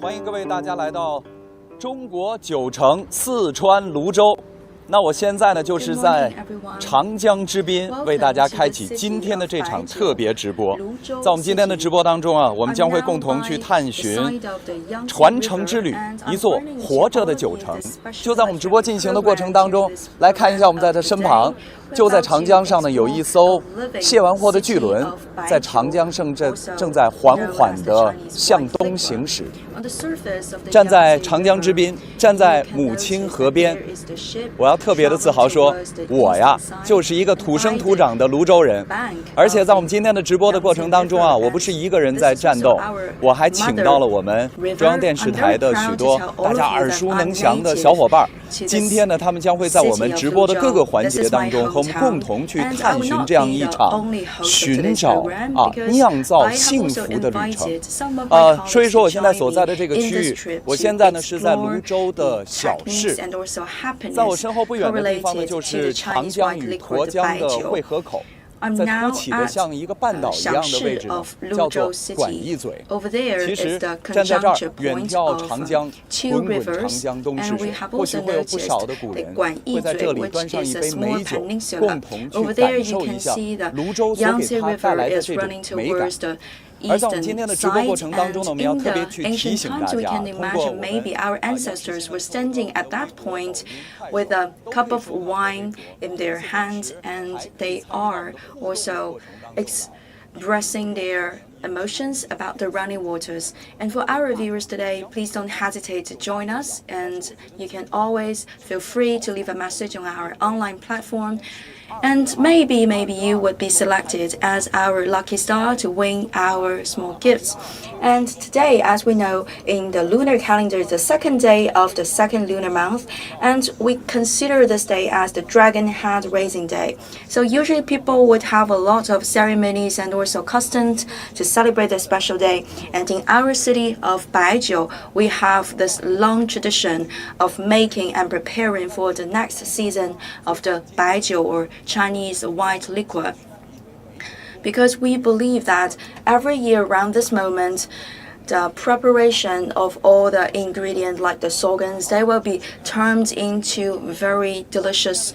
欢迎各位大家来到中国九城四川泸州。那我现在呢，就是在长江之滨，为大家开启今天的这场特别直播。在我们今天的直播当中啊，我们将会共同去探寻传承之旅，一座活着的九城。就在我们直播进行的过程当中，来看一下我们在这身旁，就在长江上呢，有一艘卸完货的巨轮，在长江上正在缓缓地向东行驶。站在长江之滨，站在母亲河边，我要特别的自豪说，我呀就是一个土生土长的泸州人。而且在我们今天的直播的过程当中啊，我不是一个人在战斗，我还请到了我们中央电视台的许多大家耳熟能详的小伙伴。今天呢，他们将会在我们直播的各个环节当中和我们共同去探寻这样一场寻找酿造幸福的旅程。说一说我现在所在的这个区域，我现在呢是在泸州的小市，在我身后不远的地方呢就是长江与沱江的汇合口。在凸起的像一个半岛一样的位置呢，叫做管驿嘴。其实站在这儿，远眺长江，滚滚长江东逝水，或许会有不少的古人会在这里端上一杯美酒，共同去感受一下泸州所给它带来的这种美感。而在我们今天的直播过程当中呢，我们要特别去提醒大家，通过maybe our ancestors were standing at that point with a cup of wine in their hands, and they are also expressing their emotions about the running waters. And for our viewers today, please don't hesitate to join us, and you can always feel free to leave a message on our online platform. And maybe you would be selected as our lucky star to win our small gifts. And today, as we know, in the lunar calendar, is the second day of the second lunar month, and we consider this day as the dragon head raising day. So usually people would have a lot of ceremonies and also customs to celebrate this special day. And in our city of Baijiu, we have this long tradition of making and preparing for the next season of the Baijiu, or Chinese white liquor, because we believe that every year around this moment, the preparation of all the ingredients like the sorghums, they will be turned into very delicious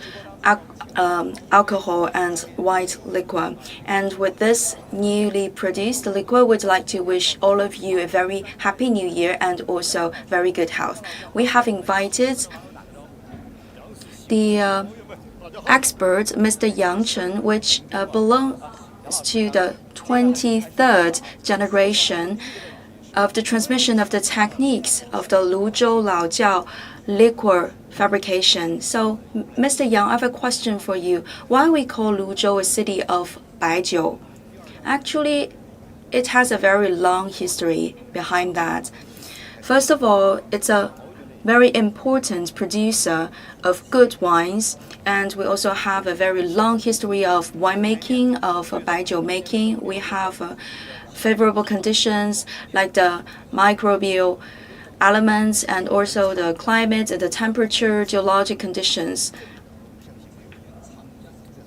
alcohol and white liquor. And with this newly produced liquor, we'd like to wish all of you a very happy new year and also very good health. We have invited the expert, Mr. Yang Chen, which belongs to the 23rd generation of the transmission of the techniques of the Luzhou Laojiao liquor fabrication. So, Mr. Yang, I have a question for you. Why we call Luzhou a city of Baijiu? Actually, it has a very long history behind that. First of all, it's a very important producer of good wines, and we also have a very long history of winemaking, of baijiu making. We have favorable conditions like the microbial elements and also the climate, the temperature, geologic conditions.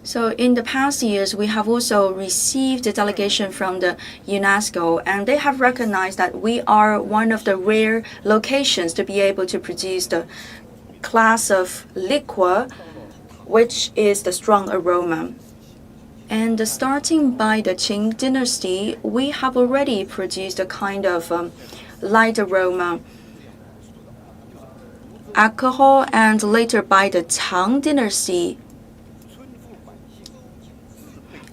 So in the past years, we have also received a delegation from the UNESCO, and they have recognized that we are one of the rare locations to be able to produce the class of liquor, which is the strong aroma. And starting by the Qing dynasty, we have already produced a kind of light aroma alcohol, and later by the Tang dynasty,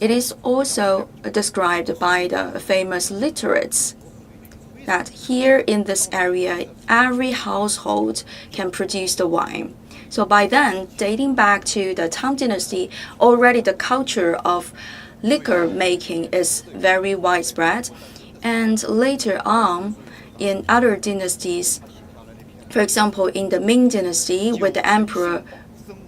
it is also described by the famous literates that here in this area, every household can produce the wine. So by then, dating back to the Tang dynasty, already the culture of liquor making is very widespread. And later on, in other dynasties, for example, in the Ming dynasty, with the emperor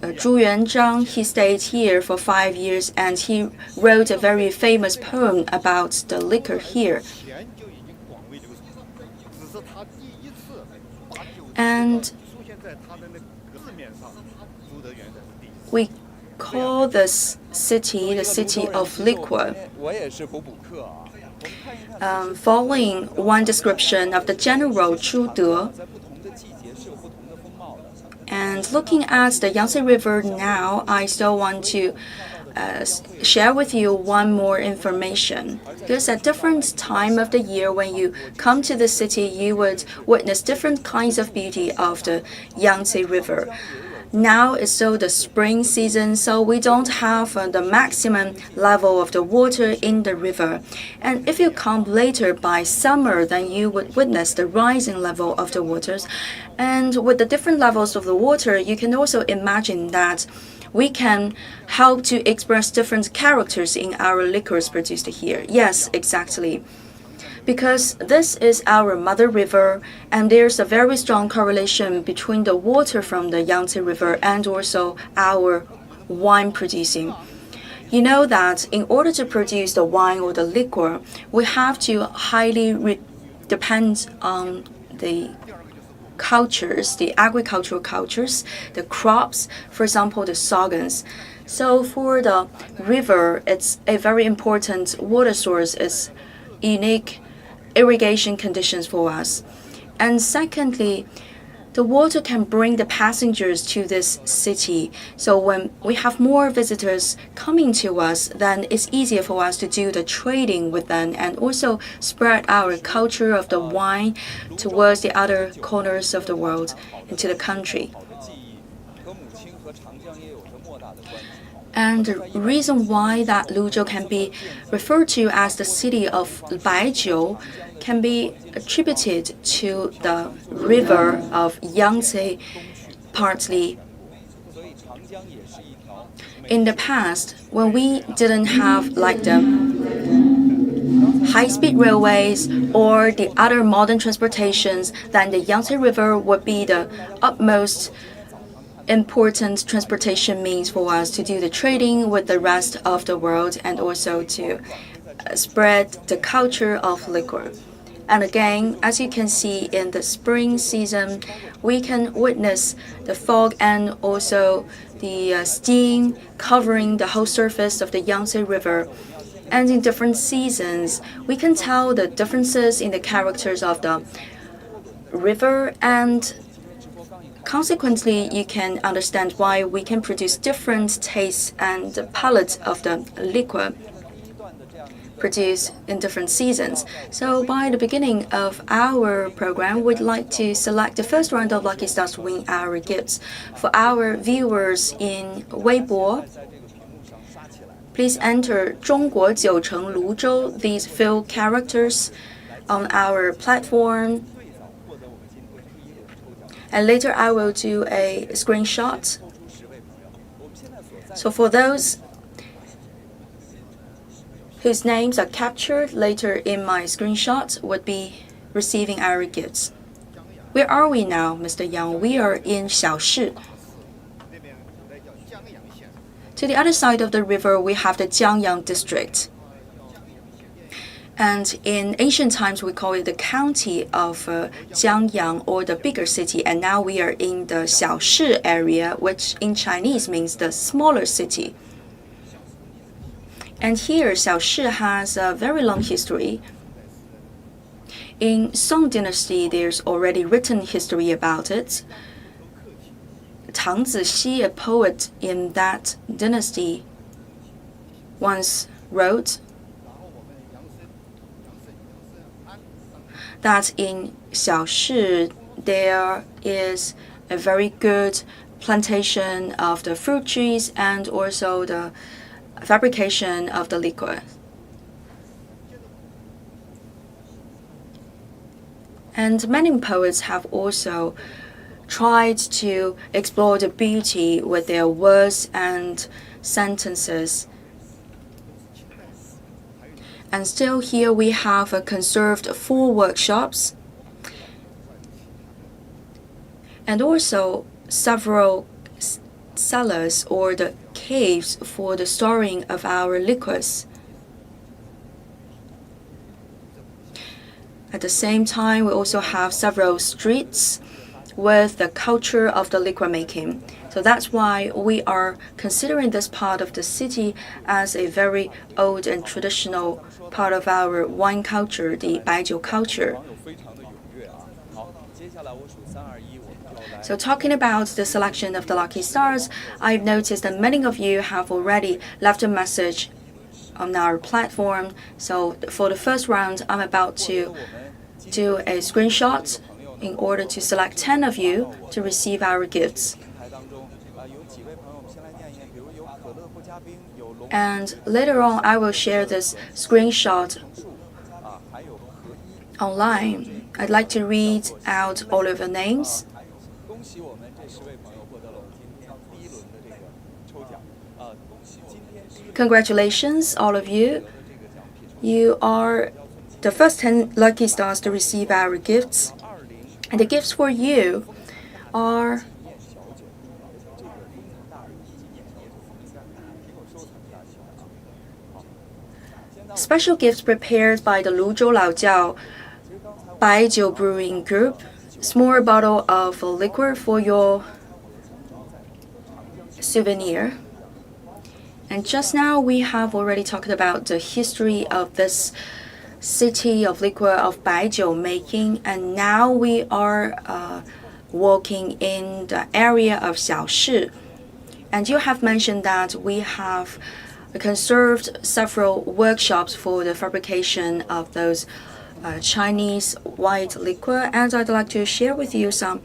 Zhu Yuanzhang, he stayed here for 5 years, and he wrote a very famous poem about the liquor here. And we call this city the city of liquor. following one description of the General Zhu De. And looking at the Yangtze River now, I still want to share with you one more information. Because at different time of the year, when you come to the city, you would witness different kinds of beauty of the Yangtze River. Now is still the spring season, so we don't have the maximum level of the water in the river. And if you come later by summer, then you would witness the rising level of the waters. And with the different levels of the water, you can also imagine that we can help to express different characters in our liquors produced here. Yes, exactly. Because this is our mother river, and there's a very strong correlation between the water from the Yangtze River and also our wine producing. You know that in order to produce the wine or the liquor, we have to highly depend on the cultures, the agricultural cultures, the crops, for example, the sorghums. So for the river, it's a very important water source. It's unique irrigation conditions for us. And secondly, the water can bring the passengers to this city. So when we have more visitors coming to us, then it's easier for us to do the trading with them and also spread our culture of the wine towards the other corners of the world into the country. And the reason why that Luzhou can be referred to as the city of Baijiu can be attributed to the river of Yangtze partly. In the past, when we didn't have like the high-speed railways or the other modern transportations, then the Yangtze River would be the utmost important transportation means for us to do the trading with the rest of the world and also to spread the culture of liquor. And again, as you can see in the spring season, we can witness the fog and also the steam covering the whole surface of the Yangtze River. And in different seasons, we can tell the differences in the characters of the river, and consequently, you can understand why we can produce different tastes and palette of the liquor produced in different seasons. So by the beginning of our program, we'd like to select the first round of lucky stars to win our gifts. For our viewers in Weibo, please enter 中国九城泸州 these few characters on our platform. And later I will do a screenshot. So for those whose names are captured later in my screenshot would be receiving our gifts. Where are we now, Mr. Yang? We are in Xiaoshi. To the other side of the river, we have the Jiangyang district. And in ancient times, we call it the county of Jiangyang, or the bigger city. And now we are in the Xiaoshi area, which in Chinese means the smaller city. And here, Xiaoshi has a very long history. In Song Dynasty, there's already written history about it. Tang Zixi, a poet in that dynasty, once wrote that in Xiaoshi there is a very good plantation of the fruit trees and also the fabrication of the liquor. And many poets have also tried to explore the beauty with their words and sentences. And still here we have conserved 4 workshops and also several cellars or the caves for the storing of our liquors. At the same time, we also have several streets with the culture of the liquor making. So that's why we are considering this part of the city as a very old and traditional part of our wine culture, the Baijiu culture. So talking about the selection of the lucky stars, I've noticed that many of you have already left a message on our platform. So for the first round, I'm about to do a screenshot in order to select 10 of you to receive our gifts. And later on, I will share this screenshot online. I'd like to read out all of the names. Congratulations, all of you. You are the first 10 lucky stars to receive our gifts. And the gifts for you are special gifts prepared by the Luzhou Laojiao Baijiu-brewing group, small bottle of liquor for your souvenir. And just now we have already talked about the history of this city of liquor of Baijiu making, and now we are walking in the area of Xiaoshi. And you have mentioned that we have conserved several workshops for the fabrication of those Chinese white liquor, and I'd like to share with you some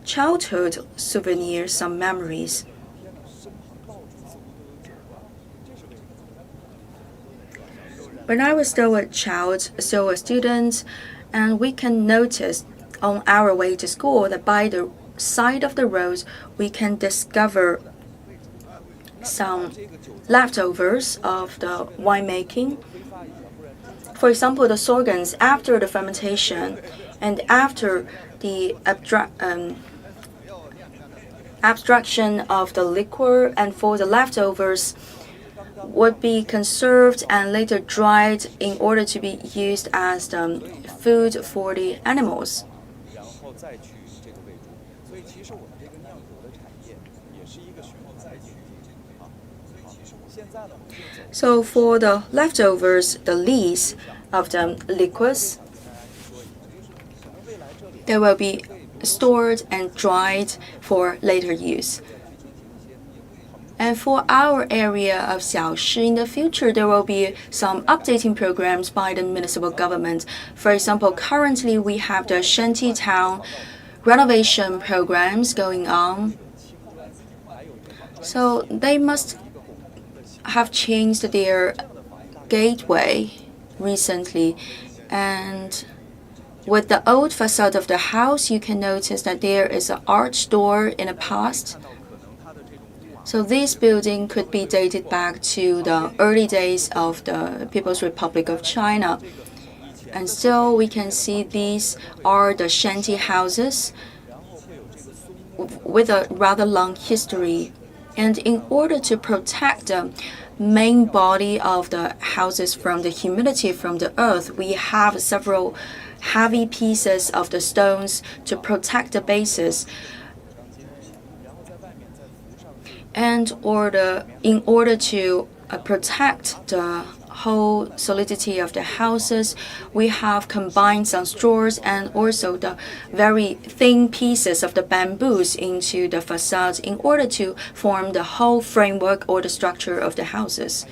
childhood souvenirs, some memories. When I was still a child, still a student, and we can notice on our way to school that by the side of the roads we can discover some leftovers of the winemaking. For example, the sorghums after the fermentation and after the abstraction of the liquor, and for the leftovers would be conserved and later dried in order to be used as the food for the animals. So for the leftovers, the lees of the liquids, they will be stored and dried for later use. And for our area of Xiaoshi, in the future, there will be some updating programs by the municipal government. For example, currently we have the shanty town renovation programs going on. So they must have changed their gateway recently. And with the old facade of the house, you can notice that there is an arch door in the past. So this building could be dated back to the early days of the People's Republic of China. And still we can see these are the shanty houses with a rather long history. And in order to protect the main body of the houses from the humidity from the earth, we have several heavy pieces of the stones to protect the bases. And in order to protect the whole solidity of the houses, we have combined some straws and also the very thin pieces of the bamboos into the facades in order to form the whole framework or the structure of the houses.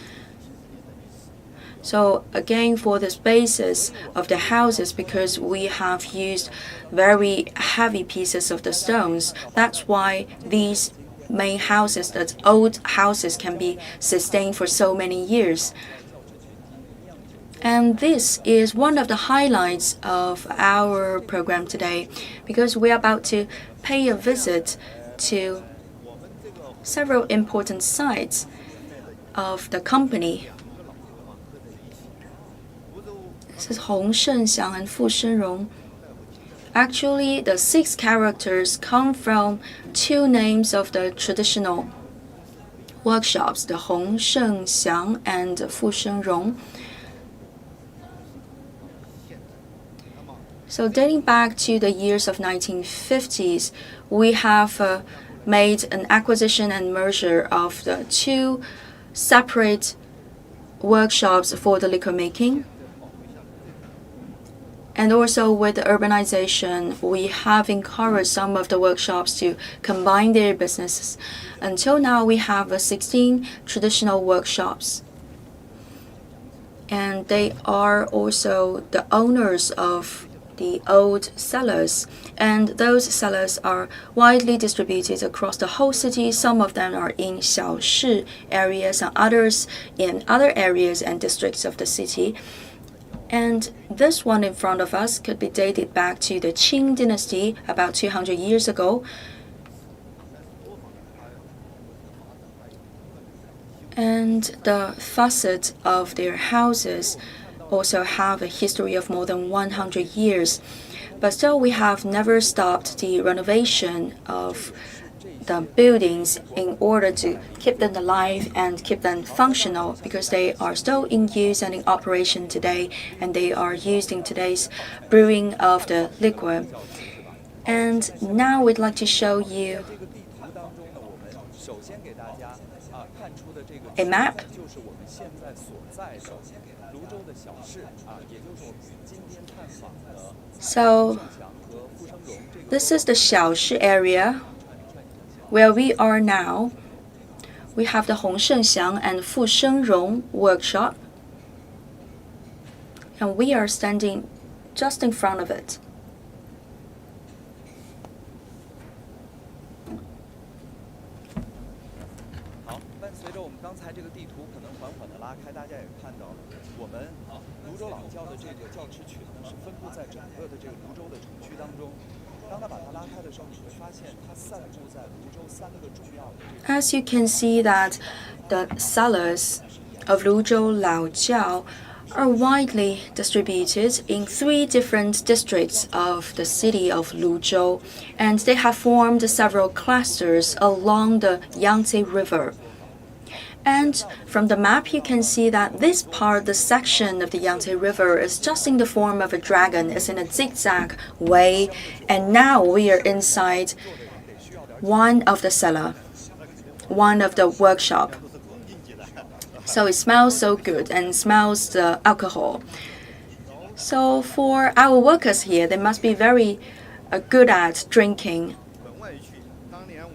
So again, for the bases of the houses, because we have used very heavy pieces of the stones, that's why these main houses, that old houses, can be sustained for so many years. And this is one of the highlights of our program today, because we are about to pay a visit to several important sites of the company. This is Hong Shengxiang and Fu Shenrong. Actually, the 6 characters come from 2 names of the traditional workshops, the Hong Shengxiang and Fu Shenrong. So dating back to the years of 1950s, we have made an acquisition and merger of the 2 separate workshops for the liquor making. And also with the urbanization, we have encouraged some of the workshops to combine their businesses. Until now, we have 16 traditional workshops. And they are also the owners of the old cellars. And those cellars are widely distributed across the whole city. Some of them are in xiaoshi areas and others in other areas and districts of the city. And this one in front of us could be dated back to the Qing dynasty about 200 years ago. And the facades of their houses also have a history of more than 100 years. But still, we have never stopped the renovation of the buildings in order to keep them alive and keep them functional, because they are still in use and in operation today, and they are used in today's brewing of the liquor. And now we'd like to show you a map. So this is the Xiaoshi area where we are now. We have the Hongshenxiang and Fushengrong workshop, and we are standing just in front of it. As you can see that the cellars of Luzhou Laojiao are widely distributed in 3 different districts of the city of Luzhou, and they have formed several clusters along the Yangtze River. And from the map, you can see that this part, the section of the Yangtze River, is just in the form of a dragon. It's in a zigzag way. And now we are inside one of the cellar, one of the workshop. So it smells so good and smells the alcohol. So for our workers here, they must be very good at drinking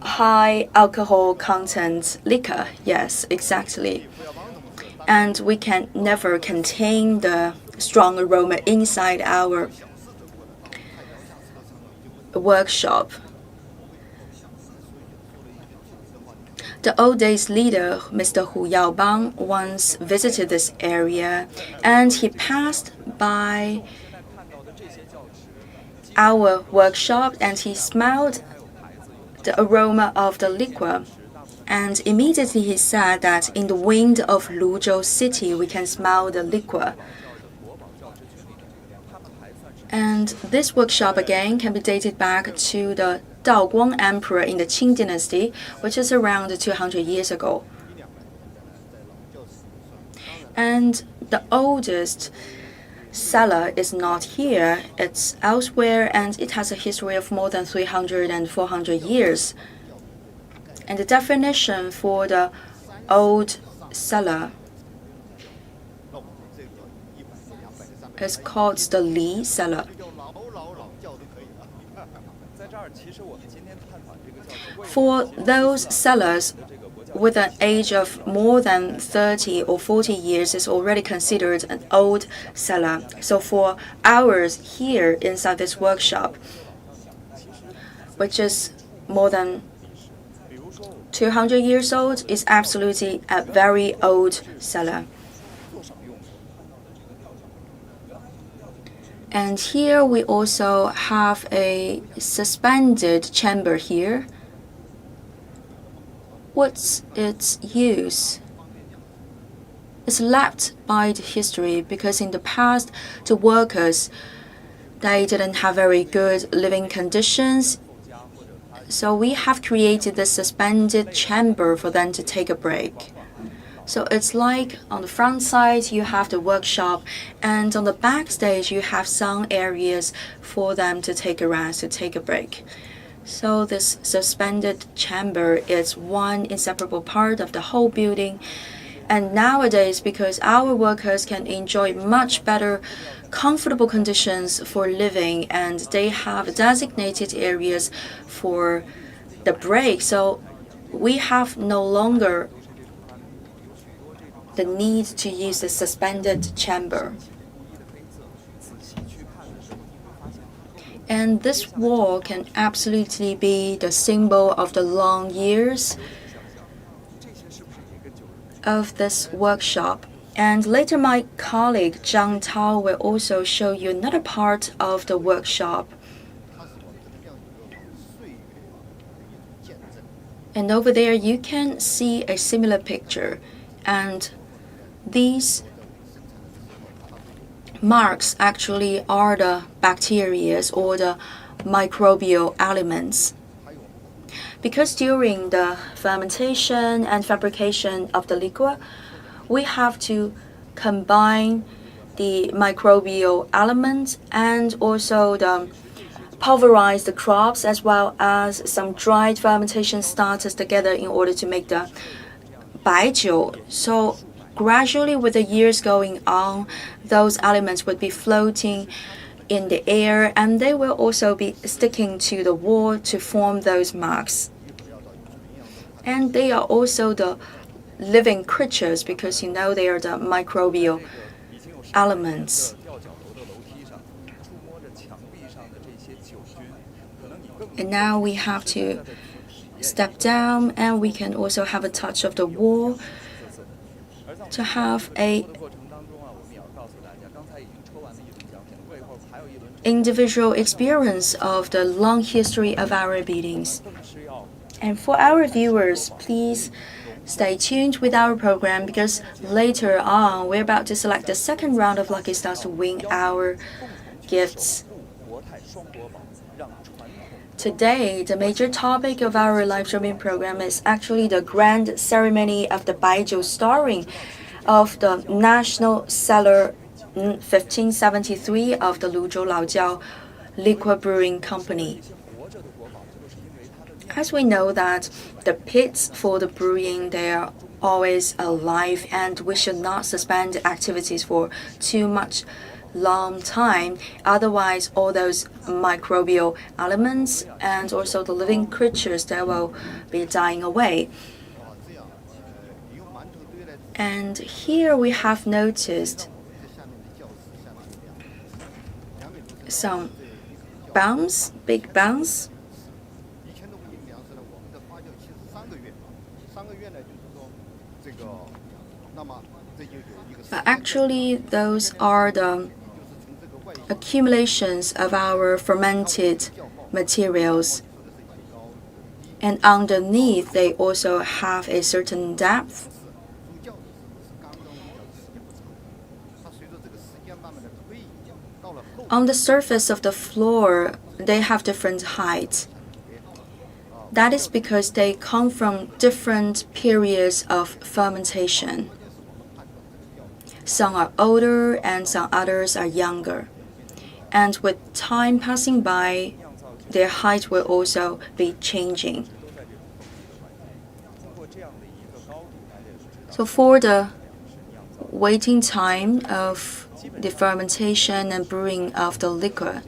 high alcohol content liquor. Yes, exactly. And we can never contain the strong aroma inside our workshop. The old days leader, Mr. Hu Yaobang, once visited this area, and he passed by our workshop and he smelled the aroma of the liquor, and immediately he said that in the wind of Luzhou City we can smell the liquor. And this workshop again can be dated back to the Daoguang Emperor in the Qing dynasty, which is around 200 years ago. And the oldest cellar is not here, it's elsewhere, and it has a history of more than 300 and 400 years. And the definition for the old cellar is called the Li cellar. For those cellars with an age of more than 30 or 40 years is already considered an old cellar. So for ours here inside this workshop, which is more than 200 years old, is absolutely a very old cellar. And here we also have a suspended chamber here. What's its use? It's left by the history because in the past, the workers, they didn't have very good living conditions. So we have created this suspended chamber for them to take a break. So it's like on the front side, you have the workshop, and on the backstage, you have some areas for them to take a rest, to take a break. So this suspended chamber is one inseparable part of the whole building. And nowadays, because our workers can enjoy much better comfortable conditions for living, and they have designated areas for the break, so we have no longer the need to use the suspended chamber. And this wall can absolutely be the symbol of the long years of this workshop. And later my colleague Zhang Tao will also show you another part of the workshop. And over there you can see a similar picture. And these marks actually are the bacteria or the microbial elements. Because during the fermentation and fabrication of the liquor, we have to combine the microbial elements and also the pulverize the crops as well as some dried fermentation starters together in order to make the baijiu. So gradually, with the years going on, those elements would be floating in the air, and they will also be sticking to the wall to form those marks. And they are also the living creatures because you know they are the microbial elements. And now we have to step down, and we can also have a touch of the wall to have a individual experience of the long history of our buildings. And for our viewers, please stay tuned with our program because later on we're about to select the second round of lucky stars to win our gifts. Today, the major topic of our live streaming program is actually the grand ceremony of the Baijiu-storing of the National Cellar 1573 of the Luzhou Laojiao liquor brewing company. As we know that the pits for the brewing, they are always alive, and we should not suspend activities for too much long time, otherwise all those microbial elements and also the living creatures, they will be dying away. And here we have noticed some bounds, big bounds. But actually those are the accumulations of our fermented materials, and underneath they also have a certain depth. On the surface of the floor, they have different heights. That is because they come from different periods of fermentation. Some are older and some others are younger. And with time passing by, their height will also be changing. So for the waiting time of the fermentation and brewing of the liquor,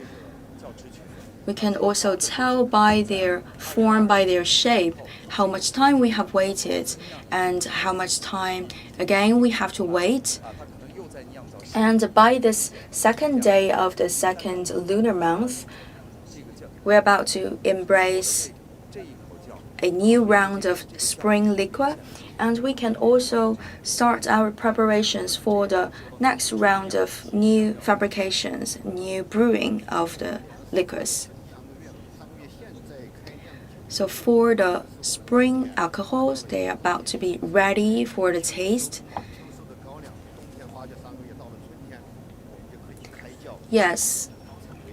we can also tell by their form, by their shape, how much time we have waited and how much time again we have to wait. And by this second day of the second lunar month, we're about to embrace a new round of spring liquor, and we can also start our preparations for the next round of new fabrications, new brewing of the liquors. So for the spring alcohols, they are about to be ready for the taste. Yes,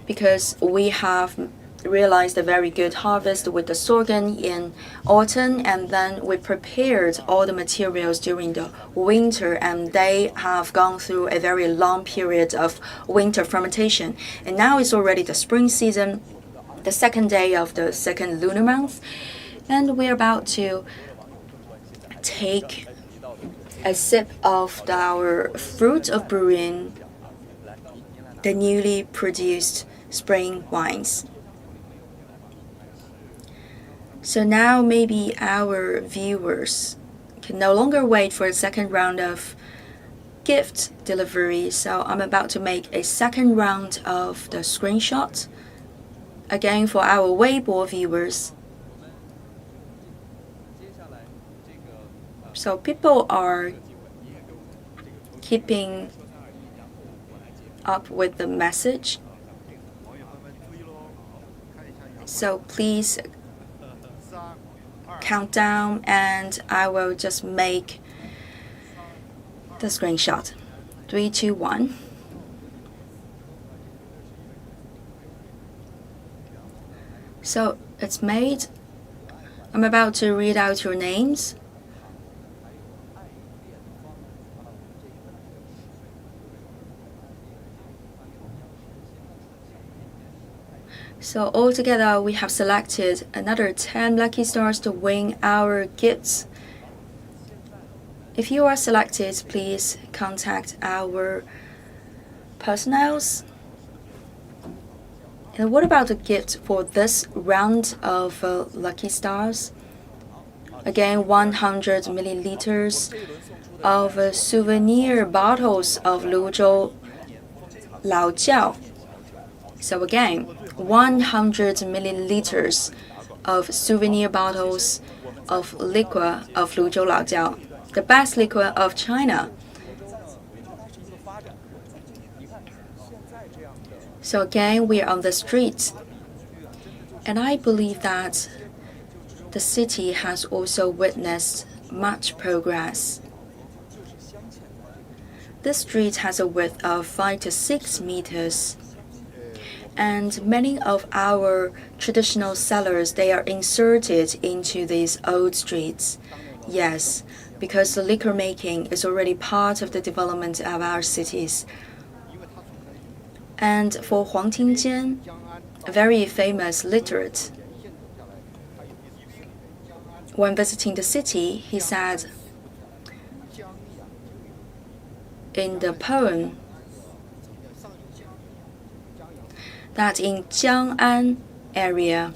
because we have realized a very good harvest with the sorghum in autumn, and then we prepared all the materials during the winter, and they have gone through a very long period of winter fermentation. And now it's already the spring season, the second day of the second lunar month, and we're about to take a sip of our fruit of brewing, the newly produced spring wines. So now maybe our viewers can no longer wait for a second round of gift delivery, so I'm about to make a second round of the screenshot. Again, for our Weibo viewers. So people are keeping up with the message. So please count down and I will just make the screenshot. 3, 2, 1. So it's made. I'm about to read out your names. So altogether, we have selected another 10 lucky stars to win our gifts. If you are selected, please contact our personnels. And what about the gift for this round of lucky stars? Again, 100 milliliters of souvenir bottles of Luzhou Laojiao. So again, 100 milliliters of souvenir bottles of liquor of Luzhou Laojiao, the best liquor of China. So again, we are on the streets, and I believe that the city has also witnessed much progress. This street has a width of 5 to 6 meters. And many of our traditional cellars, they are inserted into these old streets. Yes, because the liquor making is already part of the development of our cities. And for Huang Tingjian, a very famous literate, when visiting the city, he said in the poem that in Jiang'an area,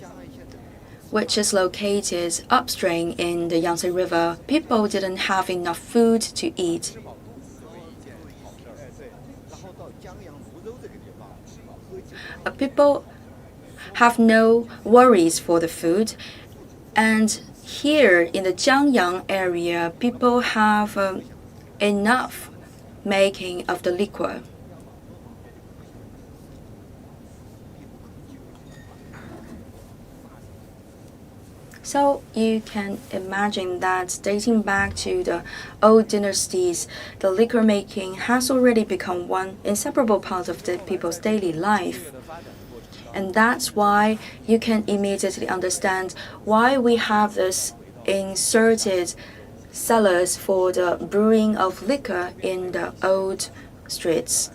which is located upstream in the Yangtze River, people didn't have enough food to eat. People have no worries for the food, and here in the Jiangyang area, people have enough making of the liquor. So you can imagine that dating back to the old dynasties, the liquor making has already become one inseparable part of the people's daily life. And that's why you can immediately understand why we have this inserted cellars for the brewing of liquor in the old streets.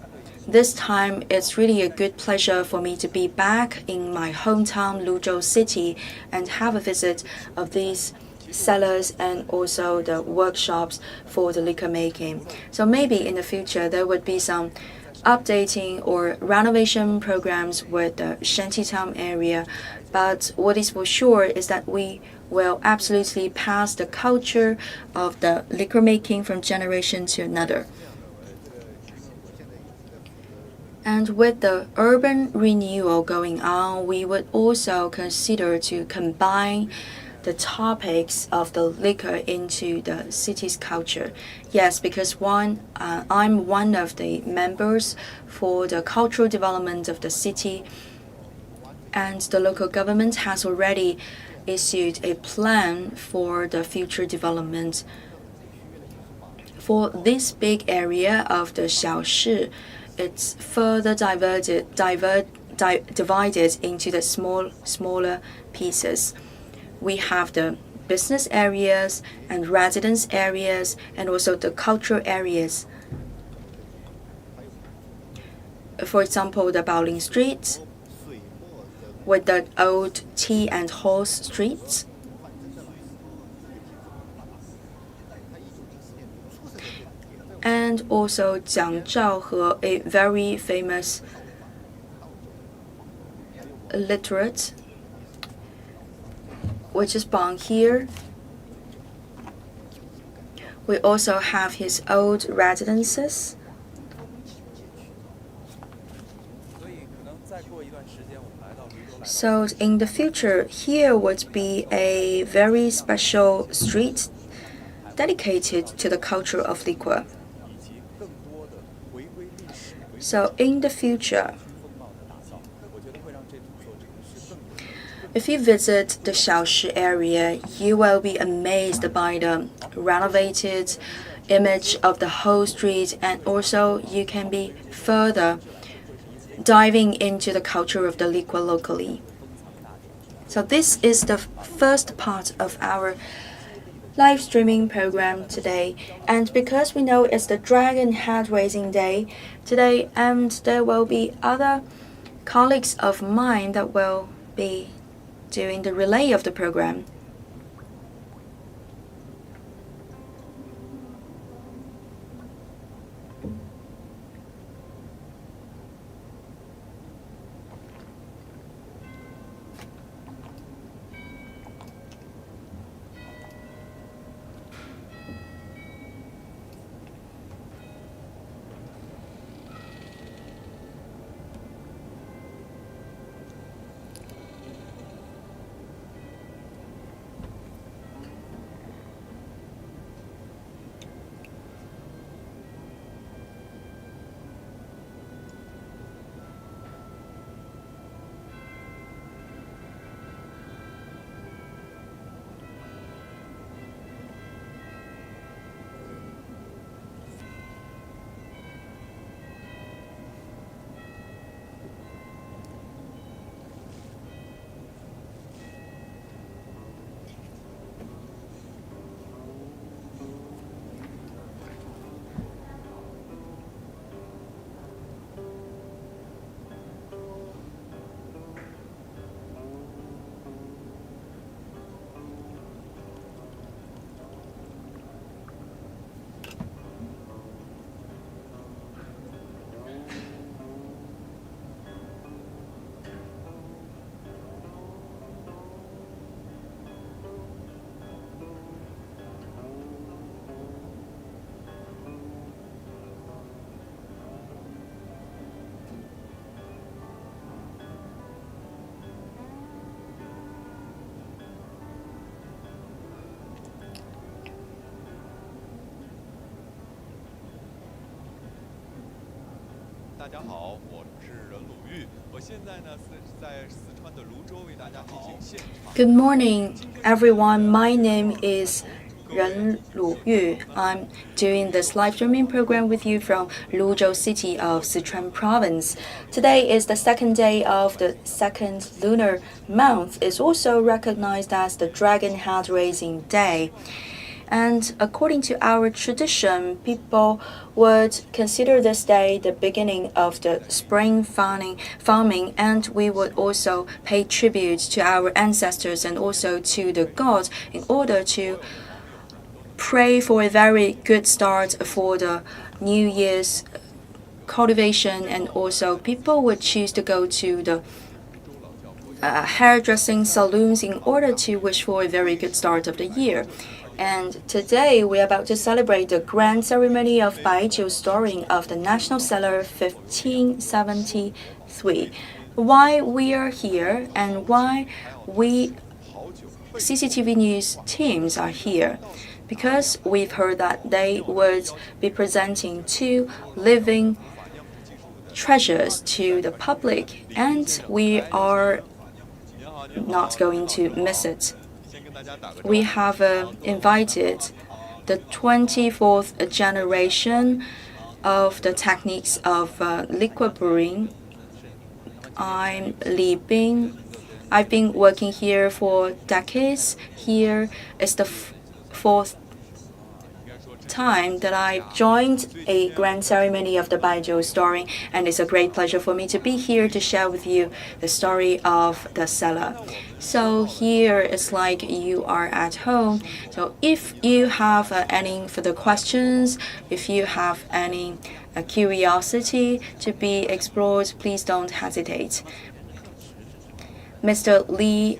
This time, it's really a good pleasure for me to be back in my hometown, Luzhou City, and have a visit of these cellars and also the workshops for the liquor making. So maybe in the future, there would be some updating or renovation programs with the shantytown area. But what is for sure is that we will absolutely pass the culture of the liquor making from generation to another. And with the urban renewal going on, we would also consider to combine the topics of the liquor into the city's culture. Yes, because I'm one of the members for the cultural development of the city, and the local government has already issued a plan for the future development. For this big area of the Xiaoshi, it's further divided into the smaller pieces. We have the business areas and residence areas and also the cultural areas. For example, the Baoling Street, with the old tea and horse streets. And also Jiangzhaohe, a very famous literate, which is born here. We also have his old residences. So in the future, here would be a very special street dedicated to the culture of liquor. So in the future, if you visit the Xiaoshi area, you will be amazed by the renovated image of the whole street, and also you can be further diving into the culture of the liquor locally. So this is the first part of our live streaming program today, and because we know it's the Dragon Head Raising Day today, and there will be other colleagues of mine that will be doing the relay of the program. Good morning, everyone. My name is Lu Yu. I'm doing this live streaming program with you from Luzhou City of Sichuan province. Today is the second day of the second lunar month. It's also recognized as the Dragon Head Raising Day. And according to our tradition, people would consider this day the beginning of the spring farming, and we would also pay tribute to our ancestors and also to the gods in order to pray for a very good start for the New Year's cultivation, and also people would choose to go to the hairdressing saloons in order to wish for a very good start of the year. And today we are about to celebrate the grand ceremony of Baijiu-storing of the National Cellar 1573. Why we are here and why we CCTV News teams are here? Because we've heard that they would be presenting two living treasures to the public, and we are not going to miss it. We have invited the 24th generation of the techniques of liquid brewing. I'm Li Bing. I've been working here for decades. Here is the fourth time that I joined a grand ceremony of the Baijiu-storing, and it's a great pleasure for me to be here to share with you the story of the cellar. So here it's like you are at home. So if you have any further questions, if you have any curiosity to be explored, please don't hesitate. Mr. Li,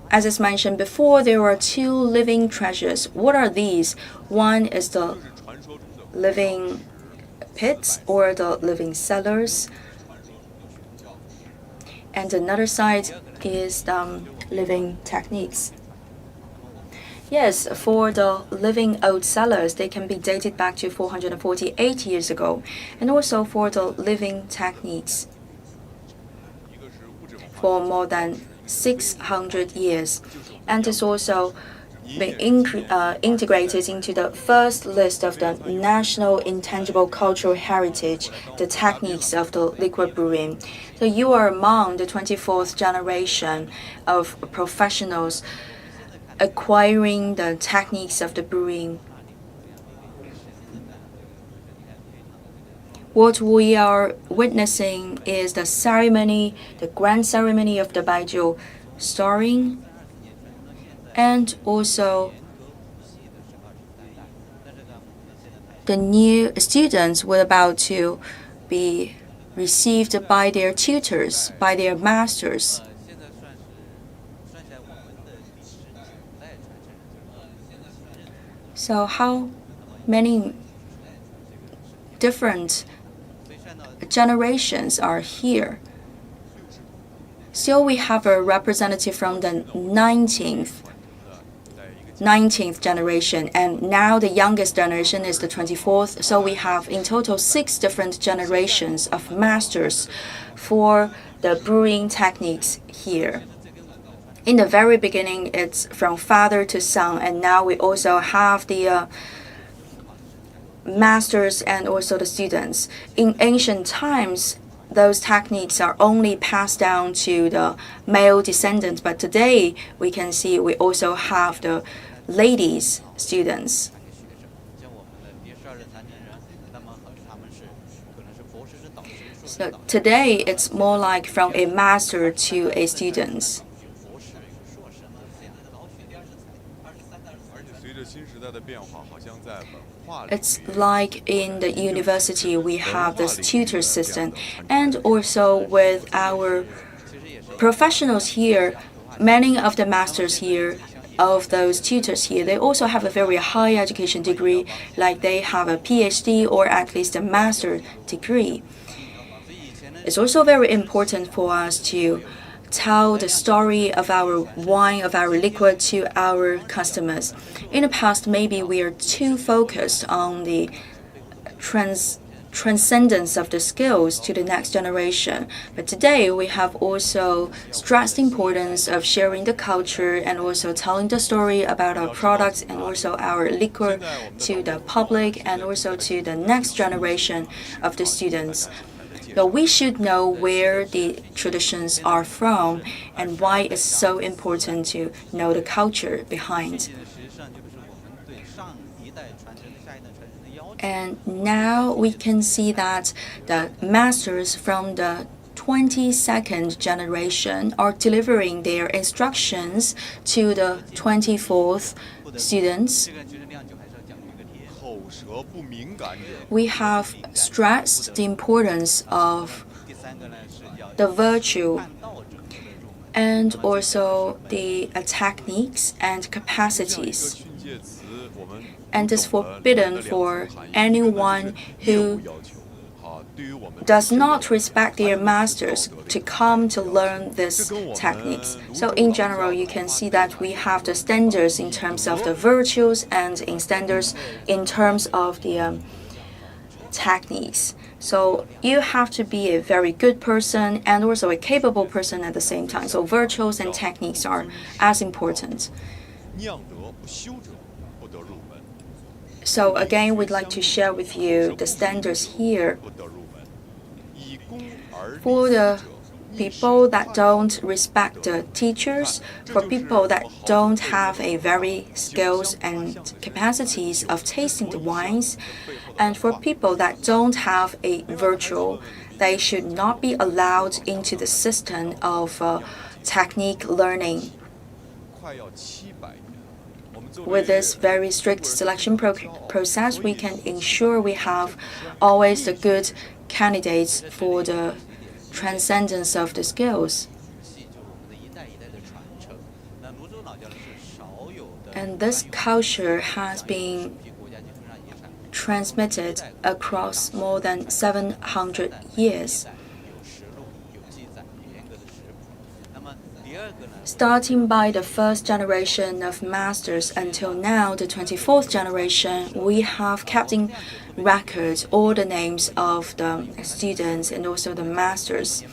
as is mentioned before, there are two living treasures. What are these? One is the living pits or the living cellars, and another side is the living techniques. Yes, for the living old cellars, they can be dated back to 448 years ago, and also for the living techniques for more than 600 years, and it's also been integrated into the first list of the National Intangible Cultural Heritage, the techniques of the liquid brewing. So you are among the 24th generation of professionals acquiring the techniques of the brewing. What we are witnessing is the ceremony, the grand ceremony of the Baijiu-storing, and also the new students were about to be received by their tutors, by their masters. So how many different generations are here? Still, we have a representative from the 19th generation, and now the youngest generation is the 24th. So we have in total 6 different generations of masters for the brewing techniques here. In the very beginning, it's from father to son, and now we also have the masters and also the students. In ancient times, those techniques are only passed down to the male descendants, but today we can see we also have the ladies students. So today it's more like from a master to a student. It's like in the university we have this tutor system, and also with our professionals here, many of the masters here, of those tutors here, they also have a very high education degree, like they have a PhD or at least a master degree. It's also very important for us to tell the story of our wine, of our liquid to our customers. In the past, maybe we are too focused on the transcendence of the skills to the next generation. But today, we have also stressed the importance of sharing the culture and also telling the story about our products and also our liquor to the public and also to the next generation of the students. So we should know where the traditions are from and why it's so important to know the culture behind. And now we can see that the masters from the 22nd generation are delivering their instructions to the 24th students. We have stressed the importance of the virtue and also the techniques and capacities. And it's forbidden for anyone who does not respect their masters to come to learn these techniques. So in general, you can see that we have the standards in terms of the virtues and in standards in terms of the techniques. So you have to be a very good person and also a capable person at the same time. So virtues and techniques are as important. So again, we'd like to share with you the standards here. For the people that don't respect the teachers, for people that don't have a very skills and capacities of tasting the wines, and for people that don't have a virtual, they should not be allowed into the system of technique learning. With this very strict selection process, we can ensure we have always the good candidates for the transcendence of the skills. And this culture has been transmitted across more than 700 years. Starting by the first generation of masters until now, the 24th generation, we have kept in record all the names of the students and also the masters.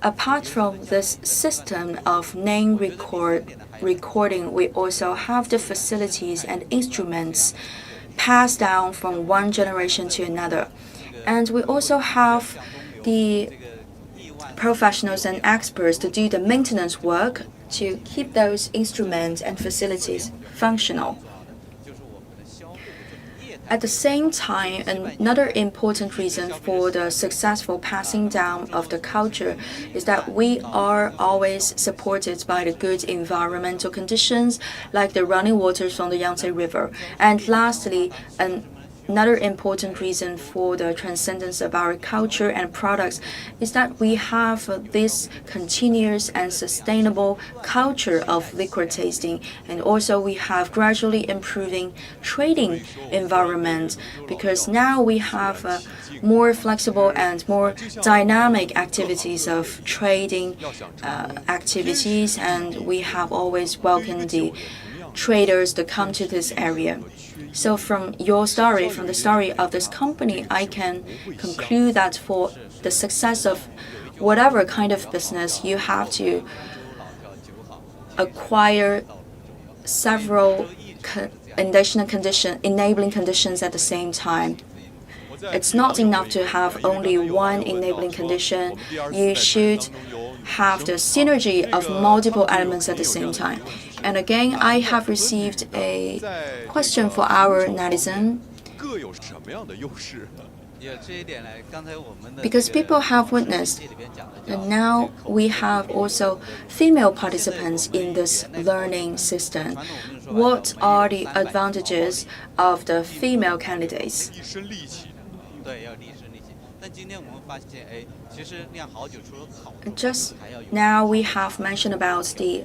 Apart from this system of name recording, we also have the facilities and instruments passed down from one generation to another. And we also have the professionals and experts to do the maintenance work to keep those instruments and facilities functional. At the same time, another important reason for the successful passing down of the culture is that we are always supported by the good environmental conditions, like the running waters from the Yangtze River. And lastly, another important reason for the transcendence of our culture and products is that we have this continuous and sustainable culture of liquor tasting, and also we have gradually improving trading environment, because now we have more flexible and more dynamic activities of trading activities, and we have always welcomed the traders to come to this area. So from your story, from the story of this company, I can conclude that for the success of whatever kind of business, you have to acquire several enabling conditions at the same time. It's not enough to have only one enabling condition. You should have the synergy of multiple elements at the same time. And again, I have received a question for our netizen. Because people have witnessed, and now we have also female participants in this learning system. What are the advantages of the female candidates? Just now we have mentioned about the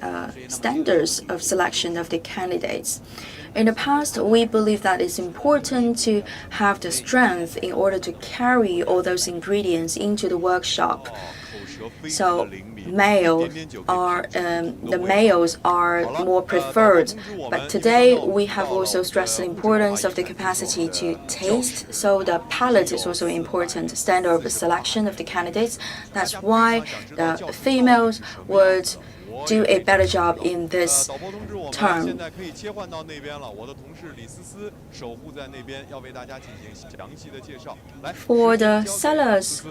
standards of selection of the candidates. In the past, we believe that it's important to have the strength in order to carry all those ingredients into the workshop. So the males are more preferred. But today we have also stressed the importance of the capacity to taste. So the palate is also important standard of the selection of the candidates. That's why the females would do a better job in this term. For the Cellars,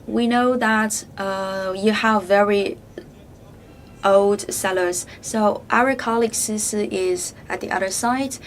we know that you have very old Cellars. So our colleague Sisi is at the other side.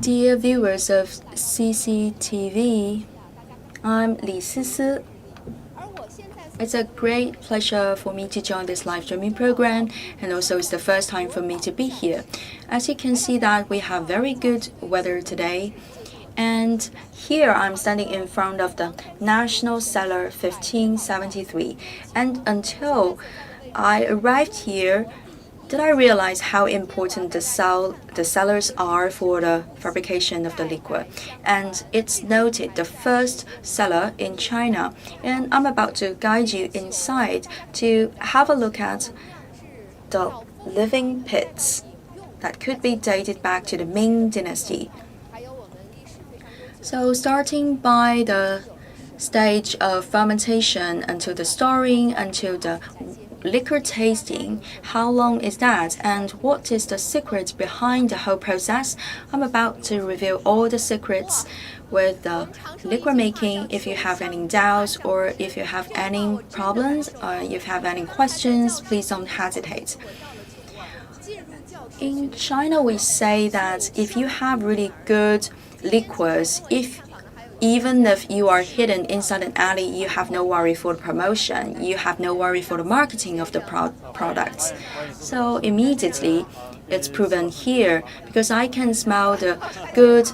Dear viewers of CCTV, I'm Li Sisi. It's a great pleasure for me to join this live streaming program, and also it's the first time for me to be here. As you can see that we have very good weather today, and here I'm standing in front of the National Cellar 1573, and until I arrived here, did I realize how important the cellars are for the fabrication of the liquor. And it's noted the first cellar in China. And I'm about to guide you inside to have a look at the living pits that could be dated back to the Ming Dynasty. So starting by the stage of fermentation until the storing, until the liquor tasting, how long is that, and what is the secret behind the whole process? I'm about to reveal all the secrets with the liquor making. If you have any doubts, or if you have any problems, or if you have any questions, please don't hesitate. In China, we say that if you have really good liquors, even if you are hidden inside an alley, you have no worry for the promotion. You have no worry for the marketing of the products. So immediately, it's proven here because I can smell the good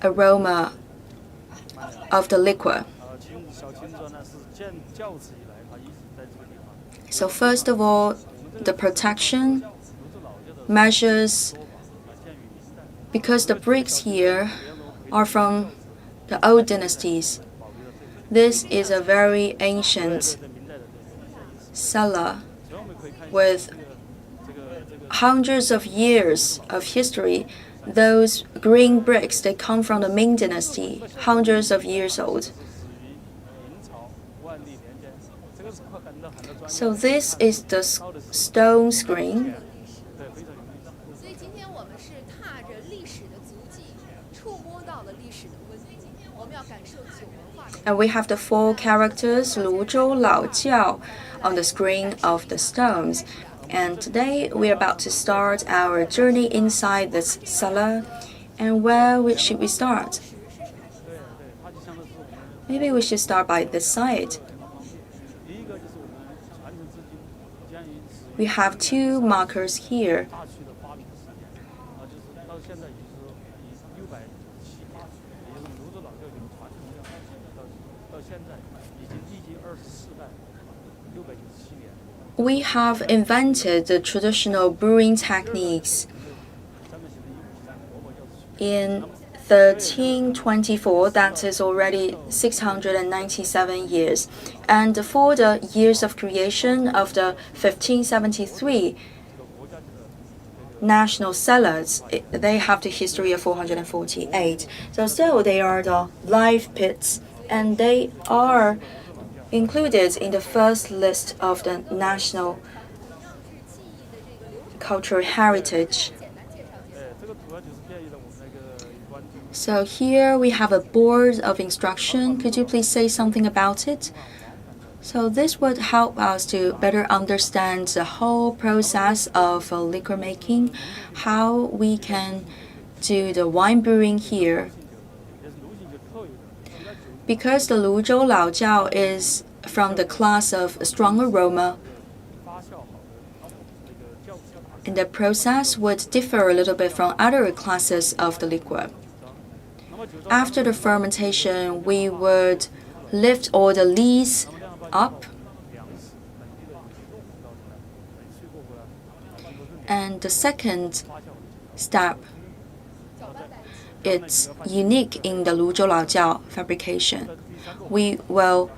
aroma of the liquor. So first of all, the protection measures, because the bricks here are from the old dynasties. This is a very ancient cellar with hundreds of years of history. Those green bricks, they come from the Ming Dynasty, hundreds of years old. So this is the stone screen. And we have the 4 characters Luzhou Laojiao on the screen of the stones. And today we're about to start our journey inside this cellar. And where should we start? Maybe we should start by this side. We have 2 markers here. We have invented the traditional brewing techniques in 1324, that is already 697 years. And for the years of creation of the 1573 National Cellars, they have the history of 448. So still they are the live pits, and they are included in the first list of the National Cultural Heritage. So here we have a board of instruction. Could you please say something about it? So this would help us to better understand the whole process of liquor making, how we can do the wine brewing here. Because the Luzhou Laojiao is from the class of strong aroma, and the process would differ a little bit from other classes of the liquor. After the fermentation, we would lift all the lees up, and the second step, it's unique in the Luzhou Laojiao fabrication. We will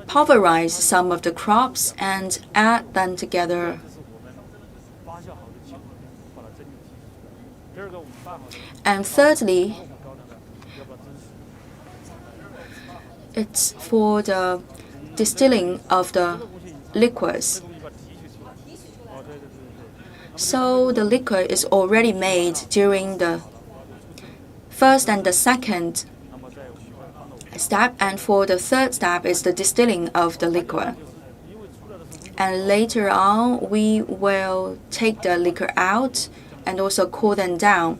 pulverize some of the crops and add them together. And thirdly, it's for the distilling of the liquors. So the liquor is already made during the first and the second step, and for the third step is the distilling of the liquor. And later on, we will take the liquor out and also cool them down.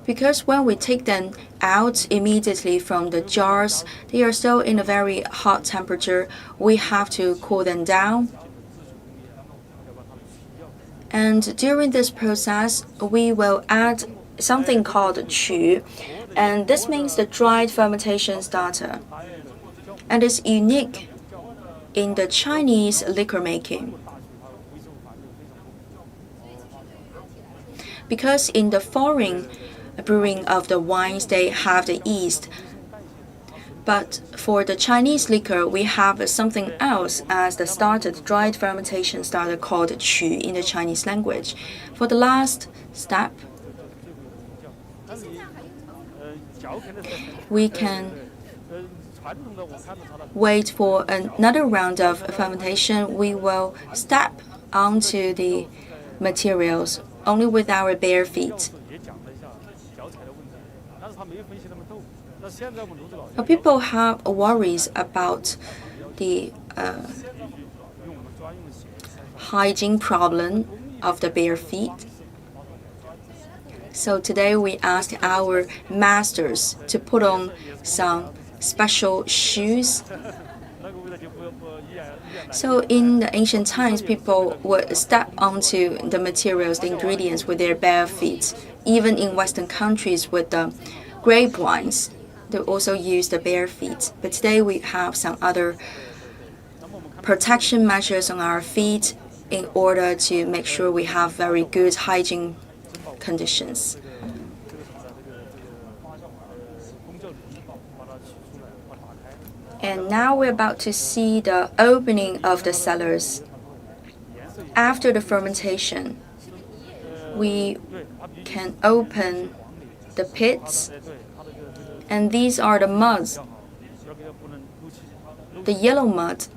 Because when we take them out immediately from the jars, they are still in a very hot temperature. We have to cool them down. And during this process, we will add something called qu, and this means the dried fermentation starter. And it's unique in the Chinese liquor making. Because in the foreign brewing of the wines, they have the yeast. But for the Chinese liquor, we have something else as the starter, the dried fermentation starter called qu in the Chinese language. For the last step, we can wait for another round of fermentation. We will step onto the materials only with our bare feet. People have worries about the hygiene problem of the bare feet. So today we asked our masters to put on some special shoes. So in the ancient times, people would step onto the materials, the ingredients with their bare feet. Even in Western countries with the grape wines, they also use the bare feet. But today we have some other protection measures on our feet in order to make sure we have very good hygiene conditions. And now we're about to see the opening of the cellars. After the fermentation, we can open the pits, and these are the muds, the yellow mud.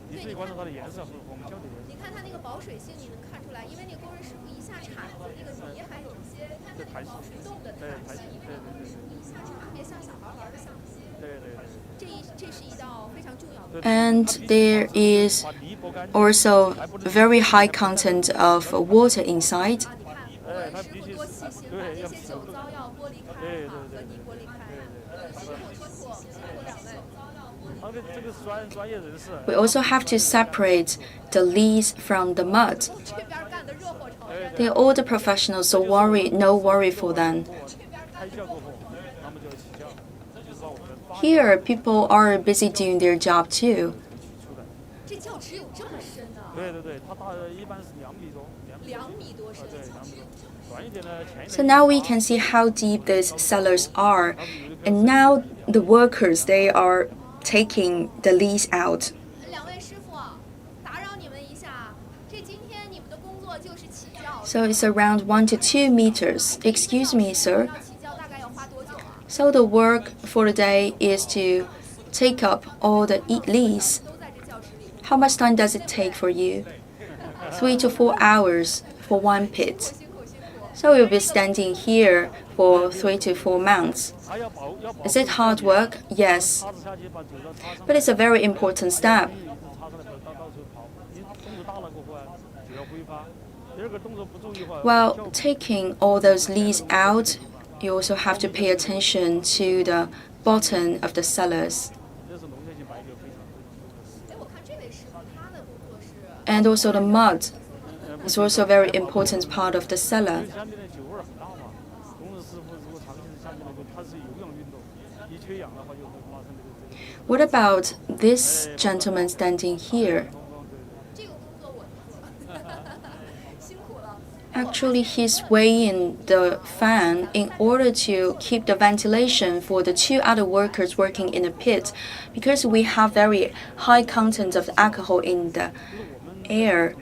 And there is also very high content of water inside. We also have to separate the lees from the mud. They're all the professionals, so no worry for them. Here, people are busy doing their job too. So now we can see how deep these cellars are. And now the workers, they are taking the lees out. So it's around 1 to 2 meters. Excuse me, sir. So the work for the day is to take up all the lees. How much time does it take for you? 3 to 4 hours for one pit. So you'll be standing here for 3 to 4 months. Is it hard work? Yes. But it's a very important step. While taking all those lees out, you also have to pay attention to the bottom of the cellars. And also the mud is also a very important part of the cellar. What about this gentleman standing here? Actually, he's weighing the fan in order to keep the ventilation for the 2 other workers working in the pit, because we have very high content of alcohol in the air.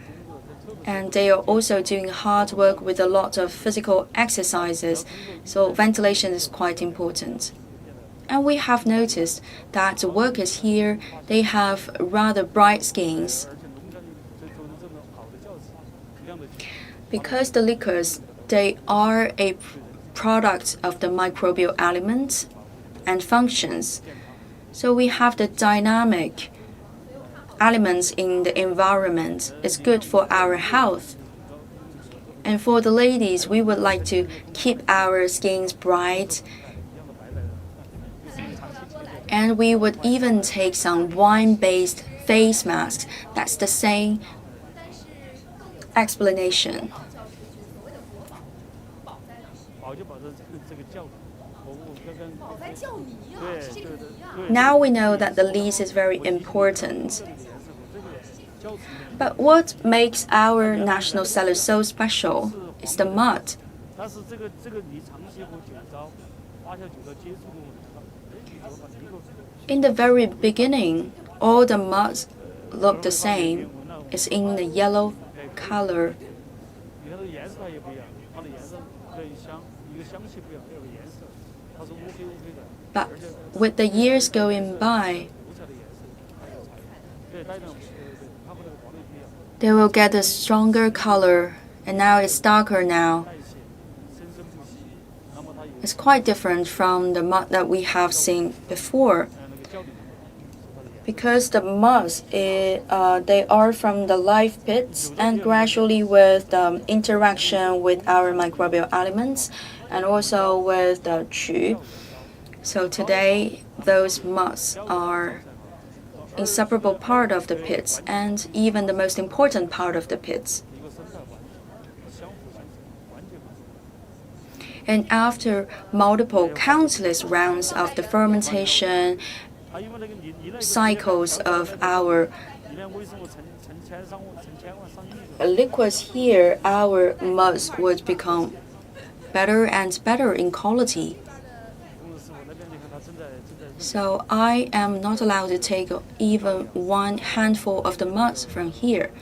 And they are also doing hard work with a lot of physical exercises, so ventilation is quite important. And we have noticed that the workers here, they have rather bright skins. Because the liquors, they are a product of the microbial elements and functions. So we have the dynamic elements in the environment. It's good for our health. And for the ladies, we would like to keep our skins bright. And we would even take some wine-based face masks. That's the same explanation. Now we know that the leaves is very important. But what makes our National Cellar so special is the mud. In the very beginning, all the mud looked the same. It's in the yellow color. But with the years going by, they will get a stronger color, and now it's darker now. It's quite different from the mud that we have seen before. Because the muds, they are from the live pits, and gradually with the interaction with our microbial elements and also with the qu. So today, those muds are inseparable part of the pits and even the most important part of the pits. And after multiple countless rounds of the fermentation cycles of our liquids here, our muds would become better and better in quality. So I am not allowed to take even one handful of the muds from here.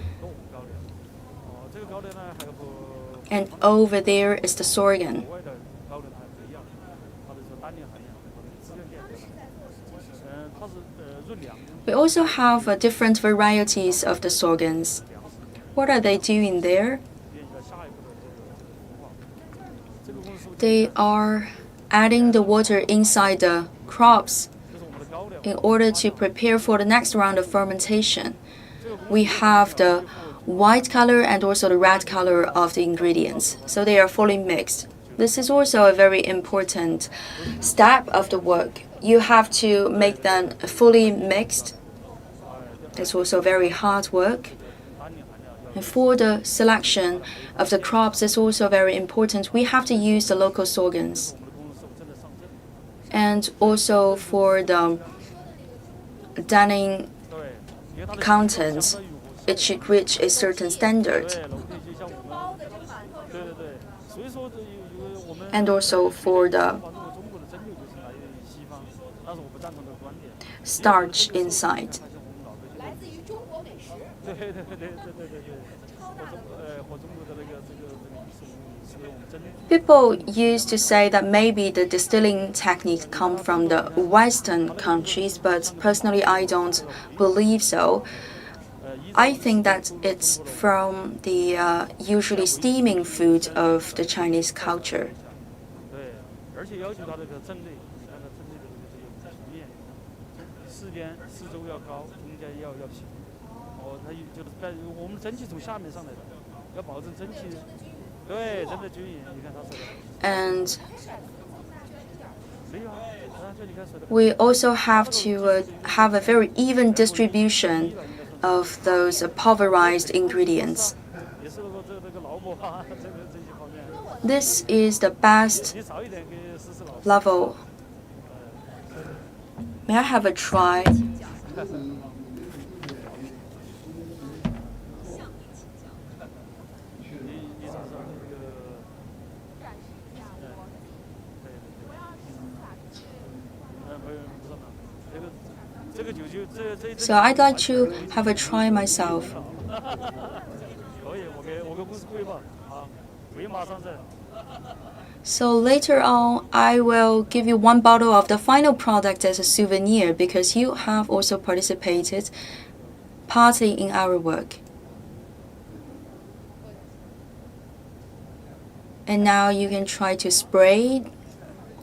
And over there is the sorghum. We also have different varieties of the sorghums. What are they doing there? They are adding the water inside the crops in order to prepare for the next round of fermentation. We have the white color and also the red color of the ingredients, so they are fully mixed. This is also a very important step of the work. You have to make them fully mixed. It's also very hard work. And for the selection of the crops, it's also very important. We have to use the local sorghums. And also for the tannin contents, it should reach a certain standard. And also for the starch inside. People used to say that maybe the distilling techniques come from the Western countries, but personally I don't believe so. I think that it's from the usually steaming food of the Chinese culture. And we also have to have a very even distribution of those pulverized ingredients. This is the best level. May I have a try? So I'd like to have a try myself. So later on, I will give you one bottle of the final product as a souvenir because you have also participated partly in our work. And now you can try to spray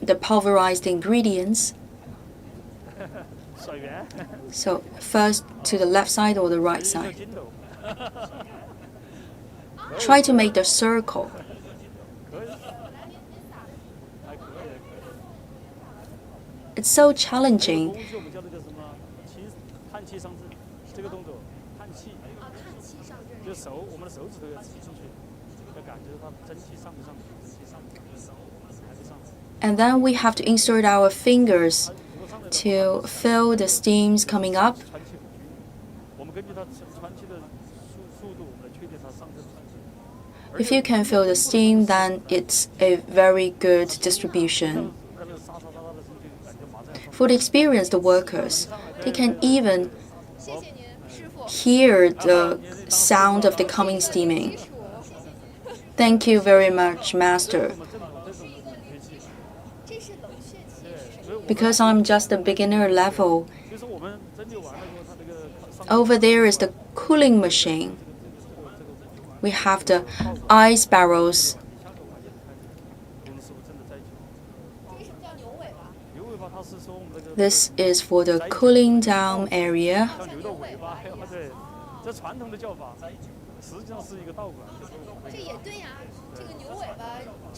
the pulverized ingredients. So first to the left side or the right side. try to make the circle. It's so challenging. And then we have to insert our fingers to feel the steams coming up. If you can feel the steam, then it's a very good distribution. For the experienced workers, they can even hear the sound of the coming steaming. Thank you very much, Master. Because I'm just a beginner level, over there is the cooling machine. We have the ice barrels. This is for the cooling down area.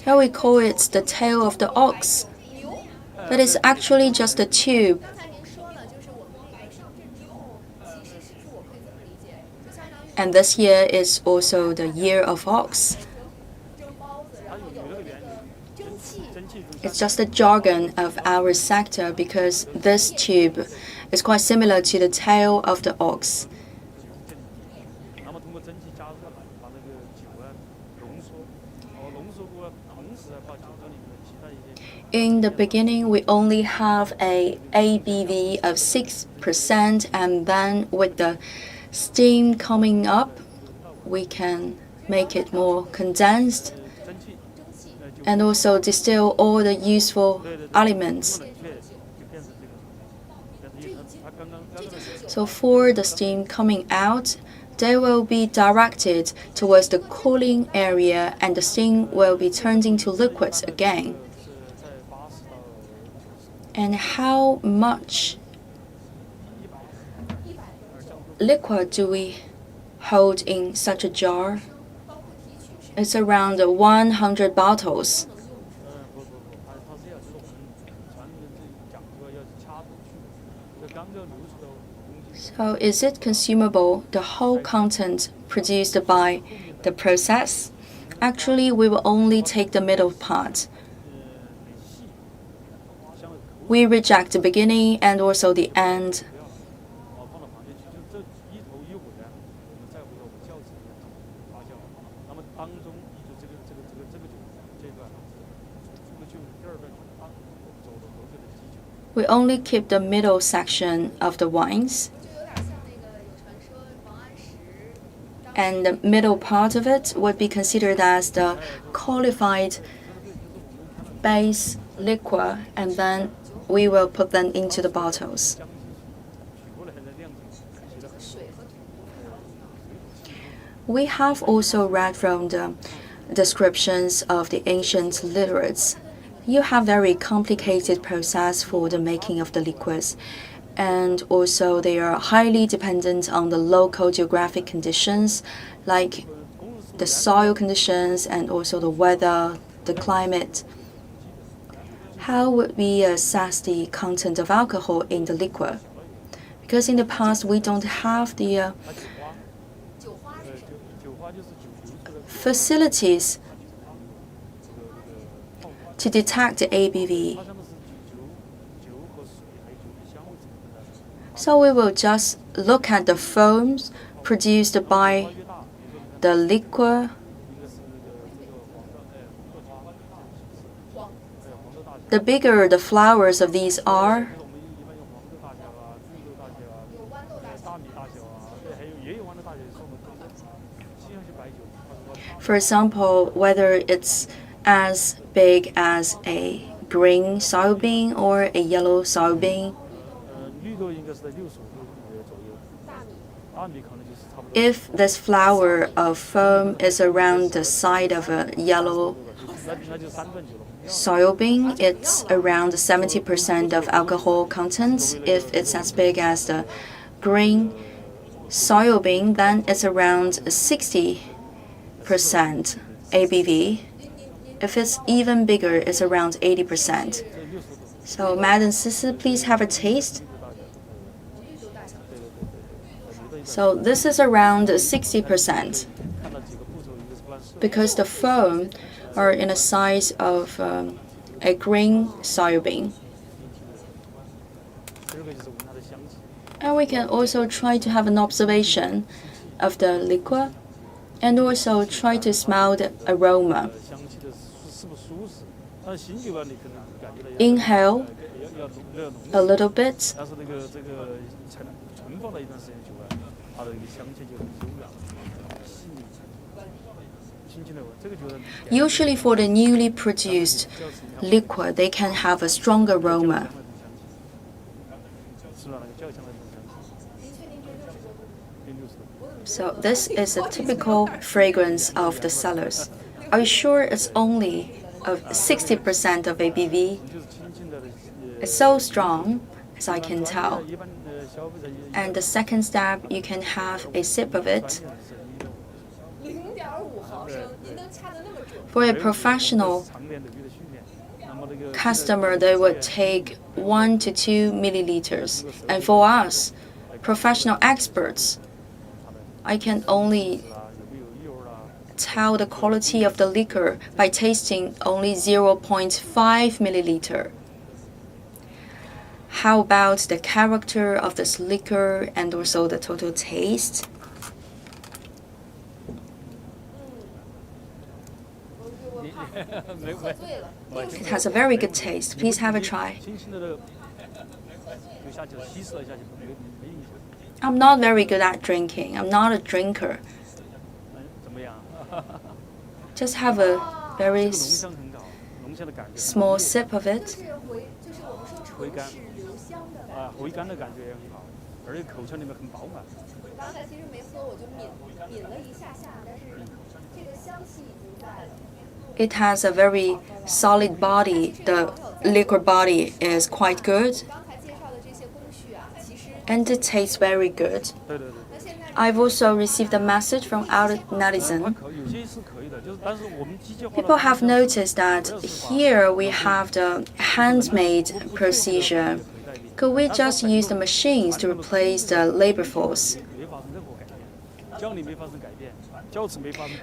Here we call it the tail of the ox. But it's actually just a tube. And this year is also the year of ox. It's just a jargon of our sector because this tube is quite similar to the tail of the ox. In the beginning, we only have a ABV of 6%, and then with the steam coming up, we can make it more condensed and also distill all the useful elements. So for the steam coming out, they will be directed towards the cooling area and the steam will be turned into liquids again. And how much liquid do we hold in such a jar? It's around 100 bottles. So is it consumable, the whole content produced by the process? Actually, we will only take the middle part. We reject the beginning and also the end. We only keep the middle section of the wines. And the middle part of it would be considered as the qualified base liquor, and then we will put them into the bottles. We have also read from the descriptions of the ancient literates. You have very complicated process for the making of the liquids, and also they are highly dependent on the local geographic conditions, like the soil conditions and also the weather, the climate. How would we assess the content of alcohol in the liquor? Because in the past we don't have the facilities to detect the ABV. So we will just look at the foams produced by the liquor. The bigger the flowers of these are, for example, whether it's as big as a green soybean or a yellow soybean. If this flower of foam is around the side of a yellow soybean, it's around 70% of alcohol content. If it's as big as the green soybean, then it's around 60%. ABV. If it's even bigger, it's around 80%. So, Madam Sisi, please have a taste. So this is around 60%, because the foam are in a size of a green soybean. And we can also try to have an observation of the liquor and also try to smell the aroma. Inhale a little bit. Usually for the newly produced liquor, they can have a strong aroma. So this is a typical fragrance of the Cellars. Are you sure it's only of 60% of ABV? It's so strong, as I can tell. And the second step, you can have a sip of it. For a professional customer, they would take 1 to 2 milliliters. And for us, professional experts, I can only tell the quality of the liquor by tasting only 0.5 milliliter. How about the character of this liquor and also the total taste? It has a very good taste. Please have a try. I'm not very good at drinking. I'm not a drinker. Just have a very small sip of it. It has a very solid body. The liquor body is quite good. And it tastes very good. I've also received a message from our netizen. People have noticed that here we have the handmade procedure. Could we just use the machines to replace the labor force?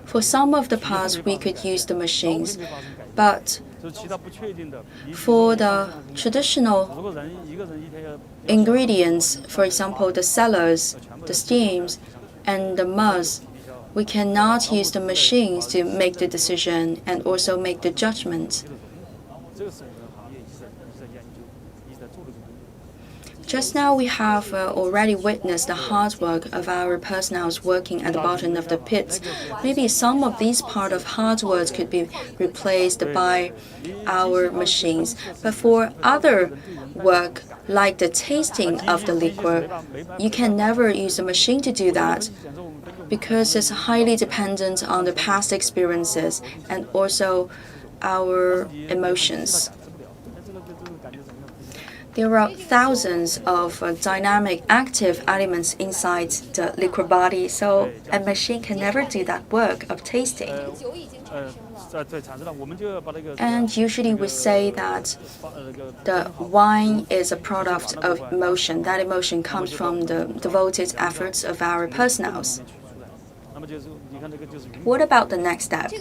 For some of the parts, we could use the machines, but for the traditional ingredients, for example, the cellars, the steams, and the muds, we cannot use the machines to make the decision and also make the judgment. Just now, we have already witnessed the hard work of our personnel working at the bottom of the pit. Maybe some of these part of hard work could be replaced by our machines. But for other work, like the tasting of the liquor, you can never use a machine to do that, because it's highly dependent on the past experiences and also our emotions. There are thousands of dynamic, active elements inside the liquor body, so a machine can never do that work of tasting. And usually we say that the wine is a product of emotion. That emotion comes from the devoted efforts of our personnel. What about the next step?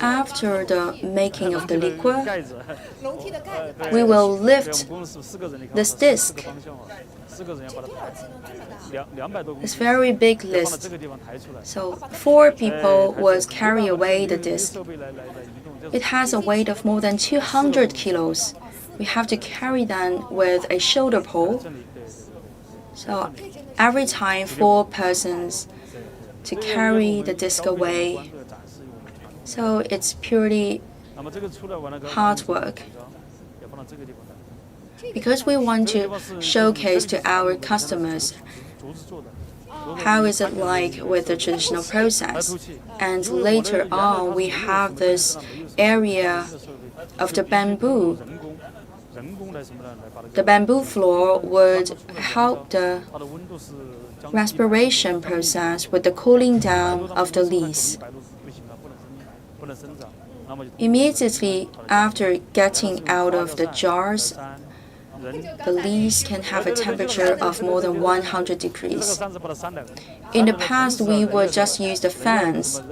After the making of the liquor, we will lift this disc. It's a very big list. So 4 people will carry away the disc. It has a weight of more than 200 kilos. We have to carry them with a shoulder pole. So every time 4 persons to carry the disc away. So it's purely hard work. Because we want to showcase to our customers how is it like with the traditional process. And later on, we have this area of the bamboo The bamboo floor would help the respiration process with the cooling down of the leaves. Immediately after getting out of the jars, the leaves can have a temperature of more than 100 degrees. In the past, we would just use the fans.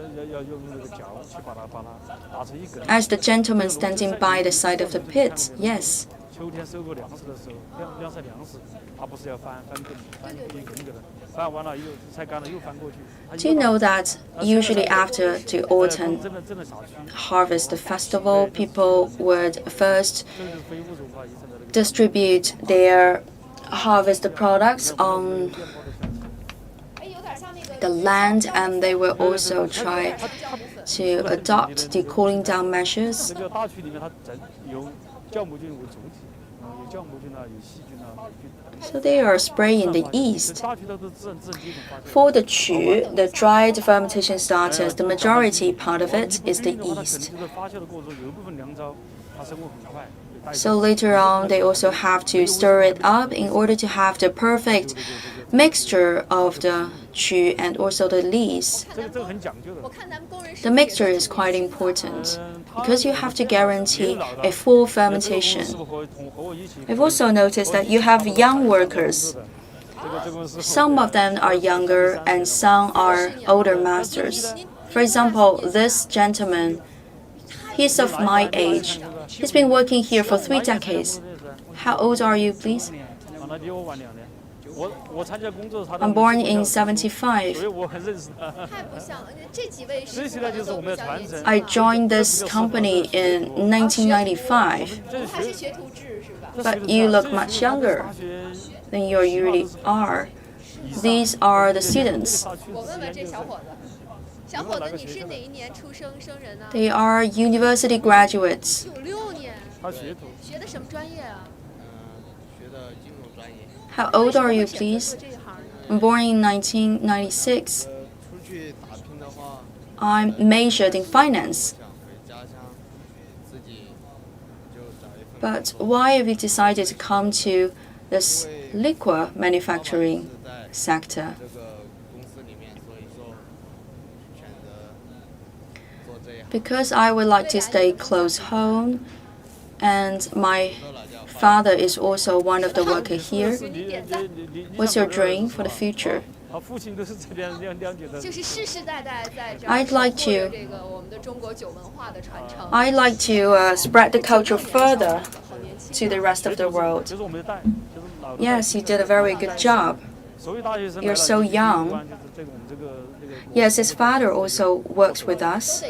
As the gentleman standing by the side of the pit, yes. Do you know that usually after the autumn harvest festival, people would first distribute their harvest products on the land, and they will also try to adopt the cooling down measures. So they are spread in the east. For the chu, the dried fermentation starters, the majority part of it is the east. So later on, they also have to stir it up in order to have the perfect mixture of the chu and also the leaves. The mixture is quite important because you have to guarantee a full fermentation. I've also noticed that you have young workers. Some of them are younger and some are older masters. For example, this gentleman, he's of my age. He's been working here for 3 decades. How old are you, please? I'm born in 75. I joined this company in 1995. But you look much younger than you usually are. These are the students. They are university graduates. How old are you, please? I'm born in 1996. I'm majored in finance. But why have you decided to come to this liquor manufacturing sector? Because I would like to stay close home, and my father is also one of the workers here. What's your dream for the future? I'd like to spread the culture further to the rest of the world. Yes, you did a very good job. You're so young. Yes, his father also works with us.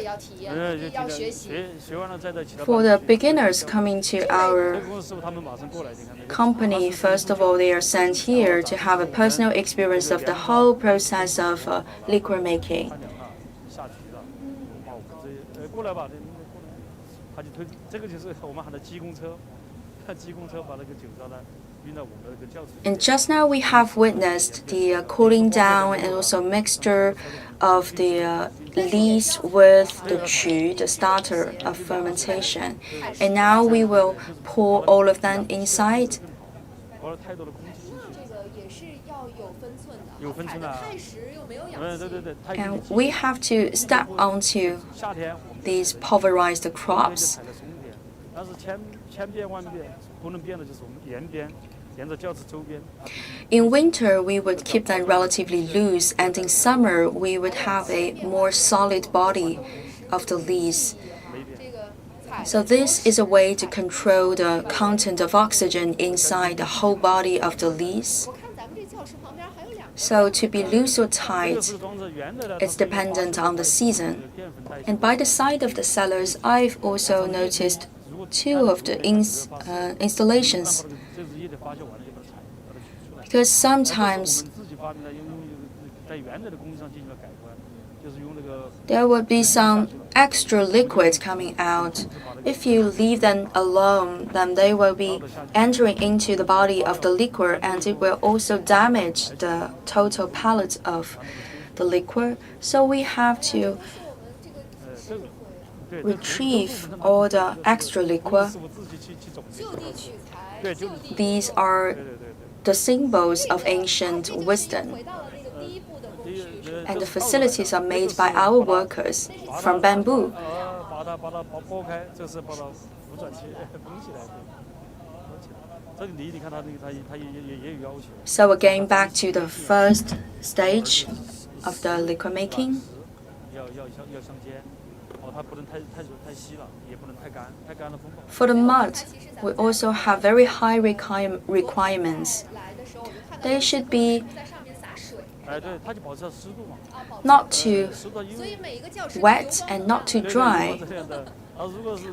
For the beginners coming to our company, first of all, they are sent here to have a personal experience of the whole process of liquor making. And just now we have witnessed the cooling down and also mixture of the leaves with the chu, the starter of fermentation. And now we will pour all of them inside. And we have to step onto these pulverized crops. In winter, we would keep them relatively loose, and in summer, we would have a more solid body of the leaves. So this is a way to control the content of oxygen inside the whole body of the leaves. So to be loose or tight, it's dependent on the season. And by the side of the cellars, I've also noticed 2 of the installations. Because sometimes there will be some extra liquid coming out. If you leave them alone, then they will be entering into the body of the liquor, and it will also damage the total palate of the liquor. So we have to retrieve all the extra liquor. These are the symbols of ancient wisdom. And the facilities are made by our workers from bamboo. So again, back to the first stage of the liquor making. For the mud, we also have very high requirements. They should be not too wet and not too dry.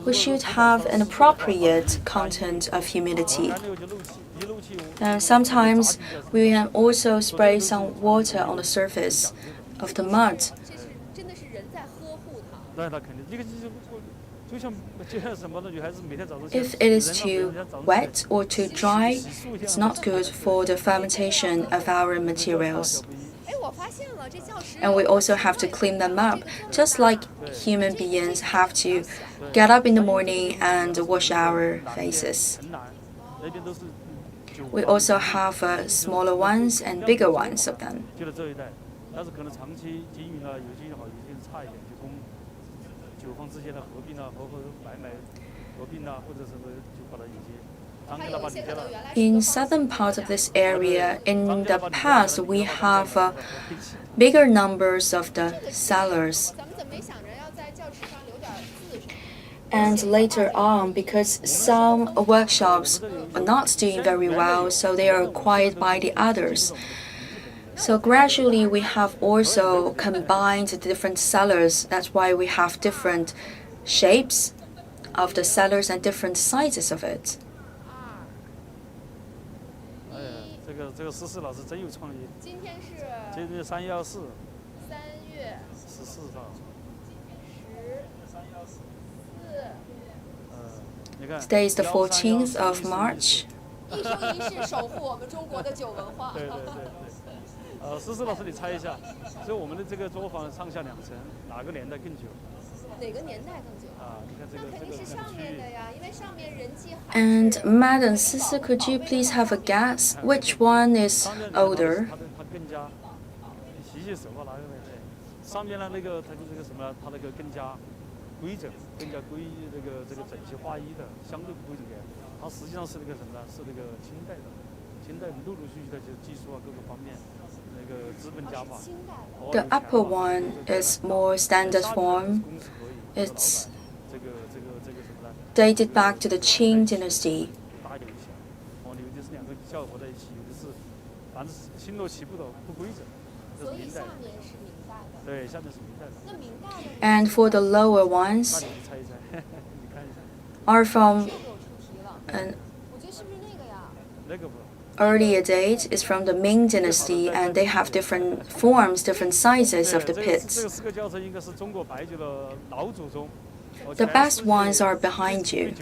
We should have an appropriate content of humidity. And sometimes we can also spray some water on the surface of the mud. If it is too wet or too dry, it's not good for the fermentation of our materials. And we also have to clean them up, just like human beings have to get up in the morning and wash our faces. We also have smaller ones and bigger ones of them. In southern part of this area, in the past, we have bigger numbers of the cellars. And later on, because some workshops are not doing very well, so they are acquired by the others. So gradually, we have also combined the different cellars. That's why we have different shapes of the cellars and different sizes of it. Today is the 14th of March. And Madam Sisi, could you please have a guess which one is older? The upper one is more standard form. It's dated back to the Qing dynasty. And for the lower ones are from an earlier date, is from the Ming dynasty, and they have different forms, different sizes of the pits. The best ones are behind you.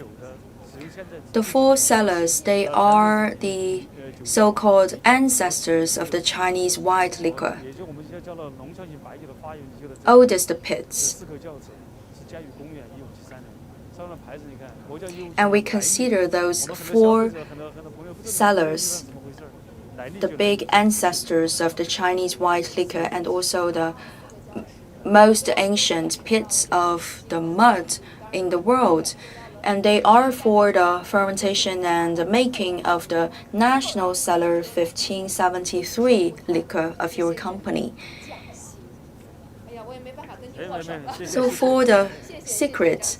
The 4 cellars, they are the so-called ancestors of the Chinese white liquor, oldest pits. And we consider those 4 cellars the big ancestors of the Chinese white liquor and also the most ancient pits of the mud in the world. And they are for the fermentation and the making of the National Cellar 1573 liquor of your company. So for the secret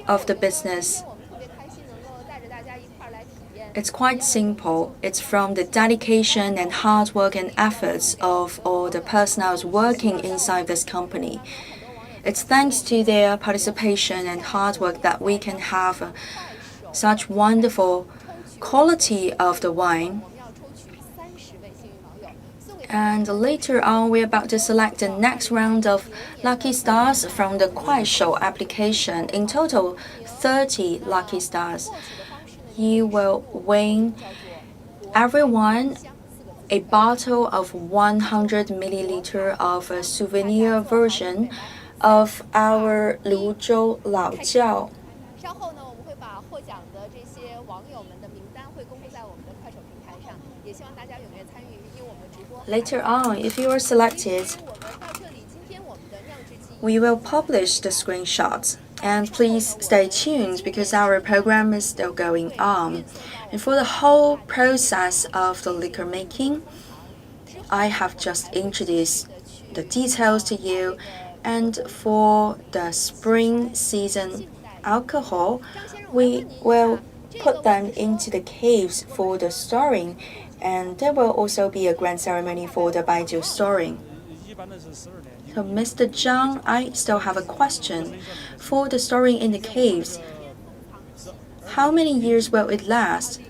of the business, it's quite simple. It's from the dedication and hard work and efforts of all the personnel working inside this company. It's thanks to their participation and hard work that we can have such wonderful quality of the wine. And later on, we're about to select the next round of lucky stars from the Kuaishou application. In total, 30 lucky stars. You will win everyone a bottle of 100 milliliter of a souvenir version of our Luzhou Laojiao. Later on, if you are selected, we will publish the screenshots. And please stay tuned because our program is still going on. And for the whole process of the liquor making, I have just introduced the details to you. And for the spring season alcohol, we will put them into the caves for the storing. And there will also be a grand ceremony for the Baijiu-storing. So, Mr. Zhang, I still have a question. For the storing in the caves, how many years will it last?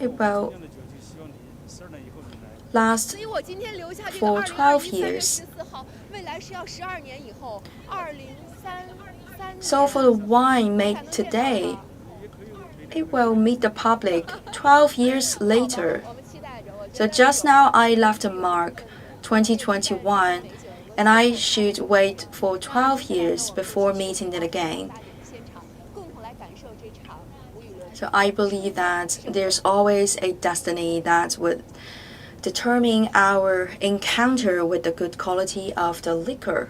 It will last for 12 years. So for the wine made today, it will meet the public 12 years later. So just now I left a mark 2021 and I should wait for 12 years before meeting it again. So I believe that there's always a destiny that would determine our encounter with the good quality of the liquor.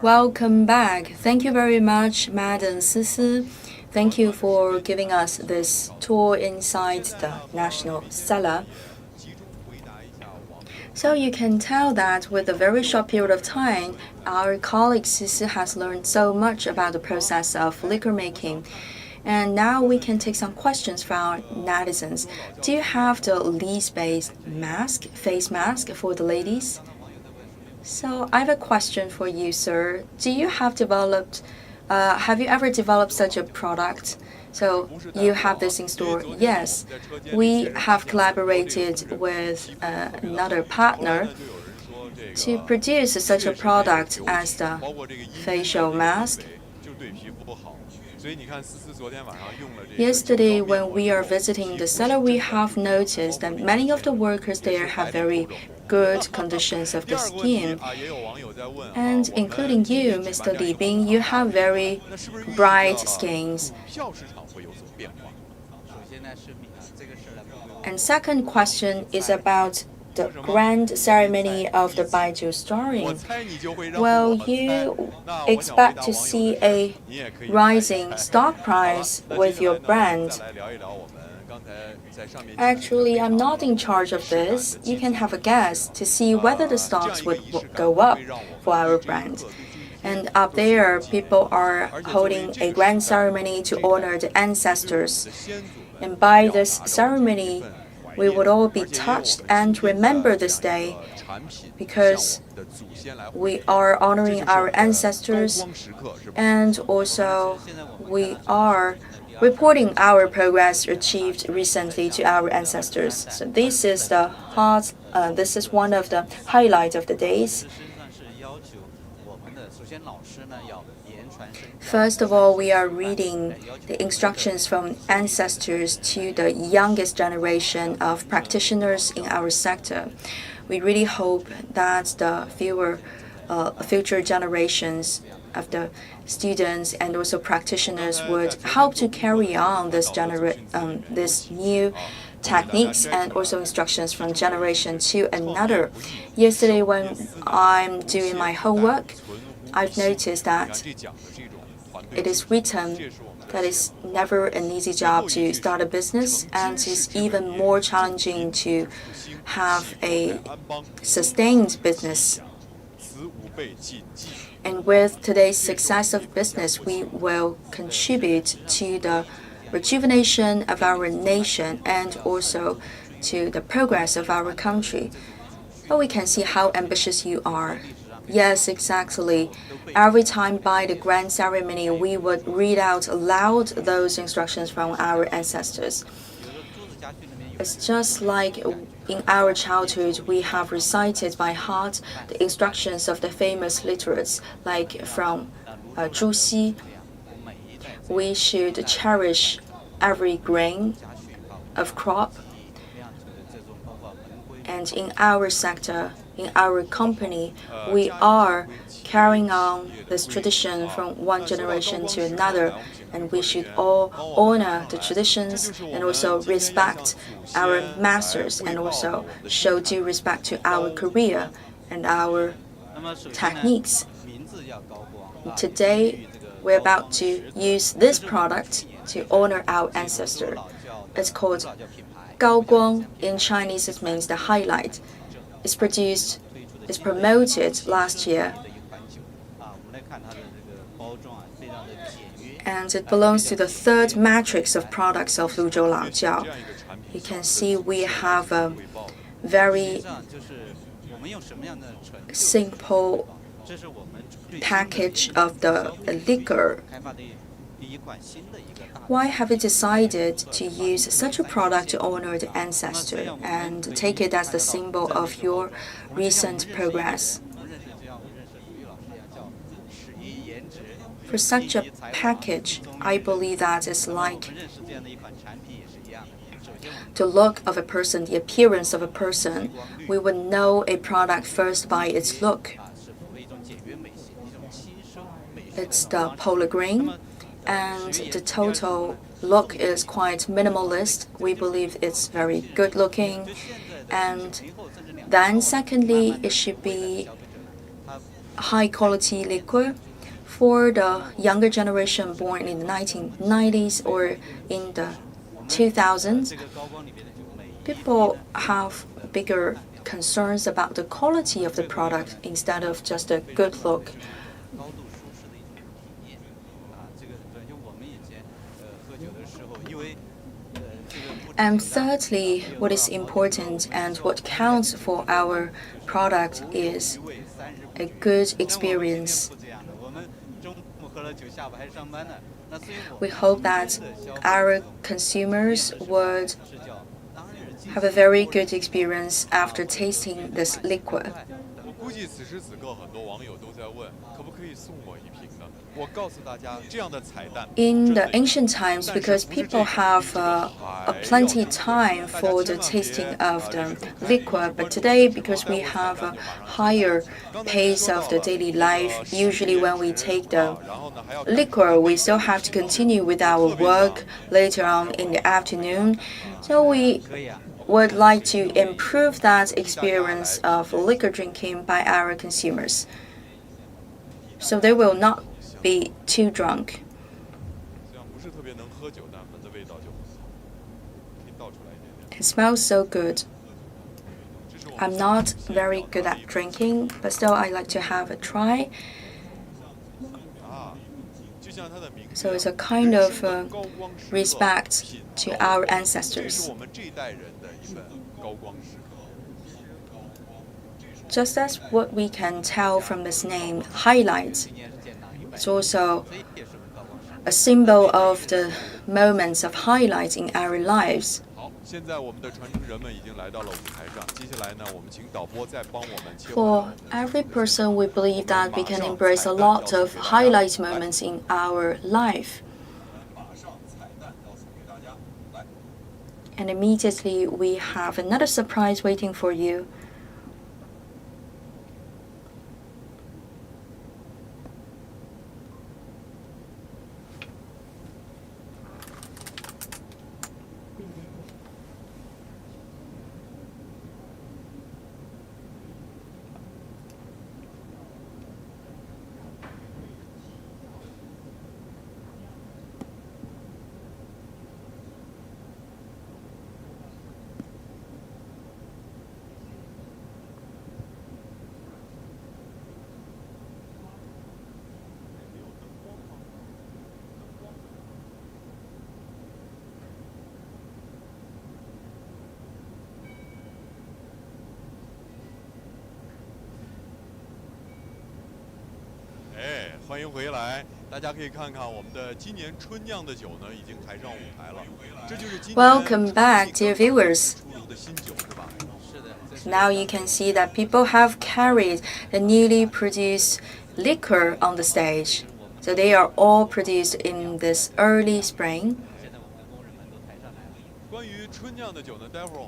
Welcome back. Thank you very much, Madam Sisi. Thank you for giving us this tour inside the National Cellar. So you can tell that with a very short period of time, our colleague Sisi has learned so much about the process of liquor making. And now we can take some questions from our netizens. Do you have the leaves-based face mask for the ladies? So I have a question for you, sir. Have you ever developed such a product? So you have this in store? Yes. We have collaborated with another partner to produce such a product as the facial mask. Yesterday, when we are visiting the cellar, we have noticed that many of the workers there have very good conditions of the skin. And including you, Mr. Li Bing, you have very bright skins. And second question is about the grand ceremony of the Baijiu-storing, well, you expect to see a rising stock price with your brand. Actually, I'm not in charge of this. You can have a guess to see whether the stocks would go up for our brand. And up there, people are holding a grand ceremony to honor the ancestors. And by this ceremony, we would all be touched and remember this day because we are honoring our ancestors and also we are reporting our progress achieved recently to our ancestors. So this is one of the highlights of the days. First of all, we are reading the instructions from ancestors to the youngest generation of practitioners in our sector. We really hope that the future generations of the students and also practitioners would help to carry on this new techniques and also instructions from generation to another. Yesterday, when I'm doing my homework, I've noticed that it is written that it's never an easy job to start a business, and it's even more challenging to have a sustained business. And with today's success of business, we will contribute to the rejuvenation of our nation and also to the progress of our country. But we can see how ambitious you are. Yes, exactly. Every time by the grand ceremony, we would read out aloud those instructions from our ancestors. It's just like in our childhood, we have recited by heart the instructions of the famous literates, like from Zhu Xi. We should cherish every grain of crop. And in our sector, in our company, we are carrying on this tradition from one generation to another, and we should all honor the traditions and also respect our masters and also show due respect to our career and our techniques. Today, we're about to use this product to honor our ancestor. It's called Gaoguang. In Chinese, it means the highlight. It's promoted last year. And it belongs to the third matrix of products of Luzhou Laojiao. You can see we have a very simple package of the liquor. Why have you decided to use such a product to honor the ancestor and take it as the symbol of your recent progress? For such a package, I believe that it's like the look of a person, the appearance of a person. We would know a product first by its look. It's the polar green, and the total look is quite minimalist. We believe it's very good looking. And then secondly, it should be high quality liquor. For the younger generation born in the 1990s or in the 2000s, people have bigger concerns about the quality of the product instead of just a good look. And thirdly, what is important and what counts for our product is a good experience. We hope that our consumers would have a very good experience after tasting this liquor. In the ancient times, because people have plenty time for the tasting of the liquor, but today, because we have a higher pace of the daily life, usually when we take the liquor, we still have to continue with our work later on in the afternoon. So we would like to improve that experience of liquor drinking by our consumers, so they will not be too drunk. It smells so good. I'm not very good at drinking, but still I like to have a try. So it's a kind of respect to our ancestors. Just as what we can tell from this name, highlights, it's also a symbol of the moments of highlights in our lives. For every person, we believe that we can embrace a lot of highlight moments in our life. And immediately we have another surprise waiting for you. Welcome back, dear viewers. Now you can see that people have carried the newly produced liquor on the stage. So they are all produced in this early spring.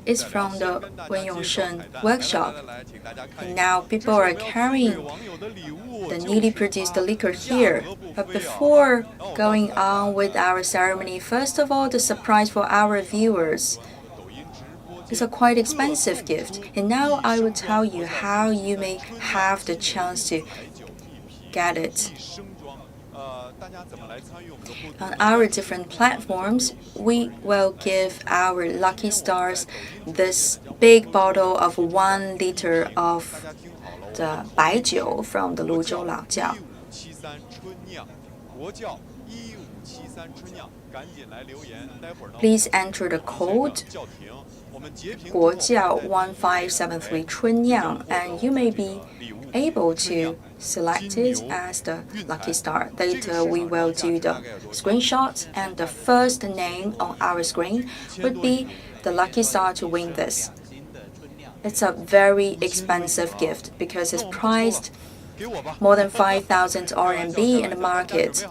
It's from the Wenyongsheng workshop. And now people are carrying the newly produced liquor here. But before going on with our ceremony, first of all, the surprise for our viewers. It's a quite expensive gift. And now I will tell you how you may have the chance to get it. On our different platforms, we will give our lucky stars this big bottle of 1 liter of the Baijiu from the Luzhou Laojiao. Please enter the code 国窖1573 春酿 and you may be able to select it as the lucky star. Later we will do the screenshot and the first name on our screen would be the lucky star to win this. It's a very expensive gift because it's priced more than 5,000 RMB in the market.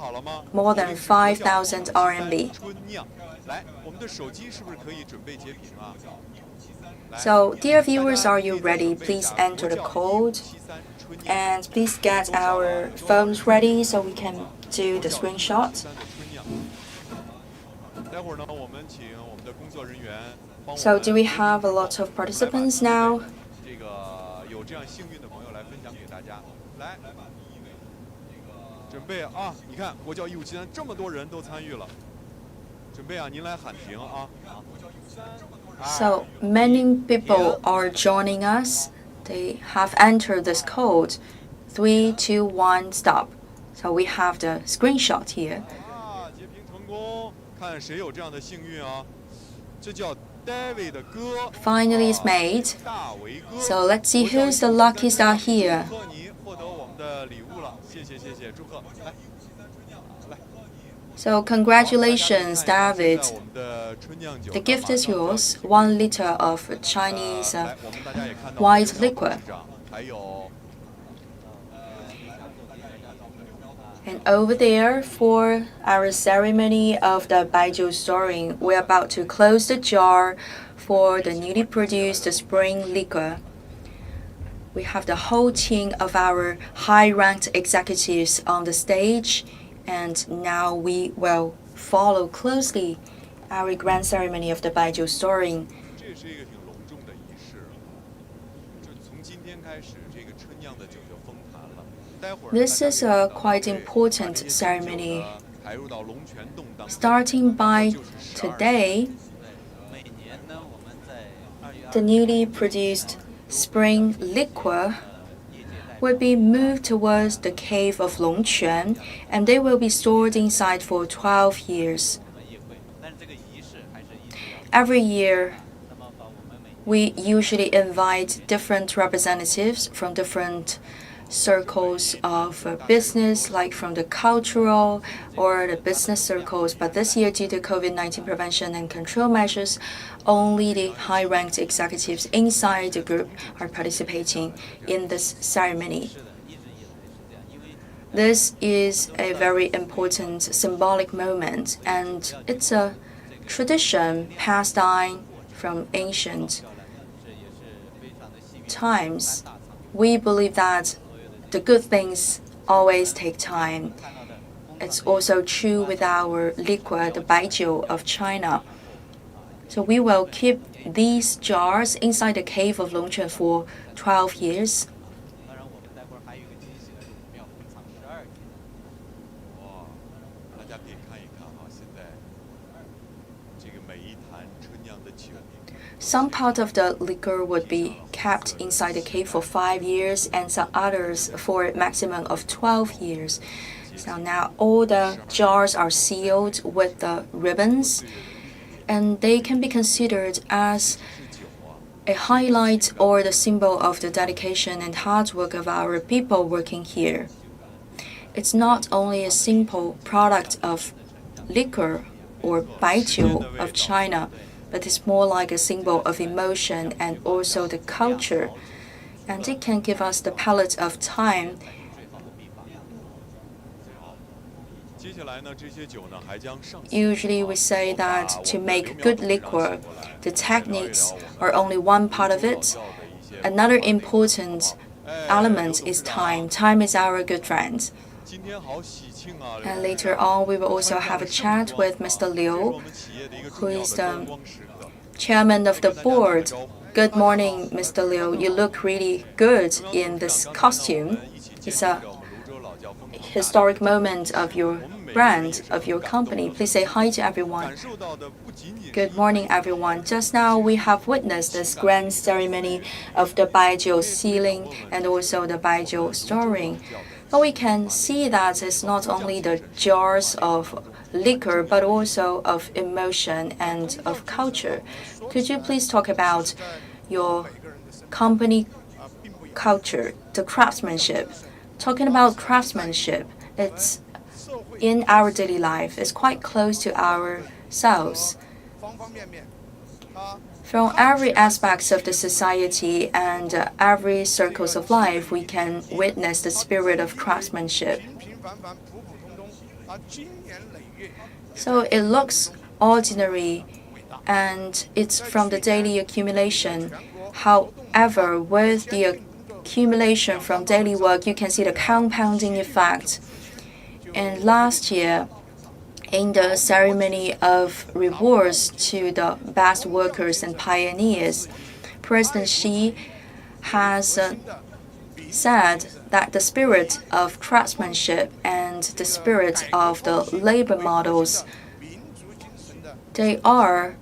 More than 5,000 RMB. So, dear viewers, are you ready? Please enter the code and please get our phones ready so we can do the screenshot. So, do we have a lot of participants now? So many people are joining us. They have entered this code 3, 2, 1, stop. So we have the screenshot here. Finally it's made. So let's see who's the lucky star here. So congratulations, David. The gift is yours, 1 liter of Chinese white liquor. And over there, for our ceremony of the Baijiu-storing, we're about to close the jar for the newly produced spring liquor. We have the whole team of our high-ranked executives on the stage. And now we will follow closely our grand ceremony of the Baijiu-storing. This is a quite important ceremony. Starting by today, the newly produced spring liquor will be moved towards the cave of Longquan, and they will be stored inside for 12 years. Every year, we usually invite different representatives from different circles of business, like from the cultural or the business circles. But this year, due to COVID-19 prevention and control measures, only the high-ranked executives inside the group are participating in this ceremony. This is a very important symbolic moment, and it's a tradition passed down from ancient times. We believe that the good things always take time. It's also true with our liquor, the Baijiu of China. So we will keep these jars inside the cave of Longquan for 12 years. Some part of the liquor would be kept inside the cave for 5 years and some others for a maximum of 12 years. So now all the jars are sealed with the ribbons, and they can be considered as a highlight or the symbol of the dedication and hard work of our people working here. It's not only a simple product of liquor or Baijiu of China, but it's more like a symbol of emotion and also the culture. And it can give us the palette of time. Usually we say that to make good liquor, the techniques are only one part of it. Another important element is time. Time is our good friend. And later on, we will also have a chat with Mr. Liu, who is the chairman of the board. Good morning, Mr. Liu. You look really good in this costume. It's a historic moment of your brand, of your company. Please say hi to everyone. Good morning, everyone. Just now, we have witnessed this grand ceremony of the Baijiu sealing and also the Baijiu-storing. But we can see that it's not only the jars of liquor, but also of emotion and of culture. Could you please talk about your company culture, the craftsmanship? Talking about craftsmanship, it's in our daily life. It's quite close to ourselves. From every aspect of the society and every circles of life, we can witness the spirit of craftsmanship. So it looks ordinary, and it's from the daily accumulation. However, with the accumulation from daily work, you can see the compounding effect. And last year, in the ceremony of rewards to the best workers and pioneers, President Xi has said that the spirit of craftsmanship and the spirit of the labor models, they are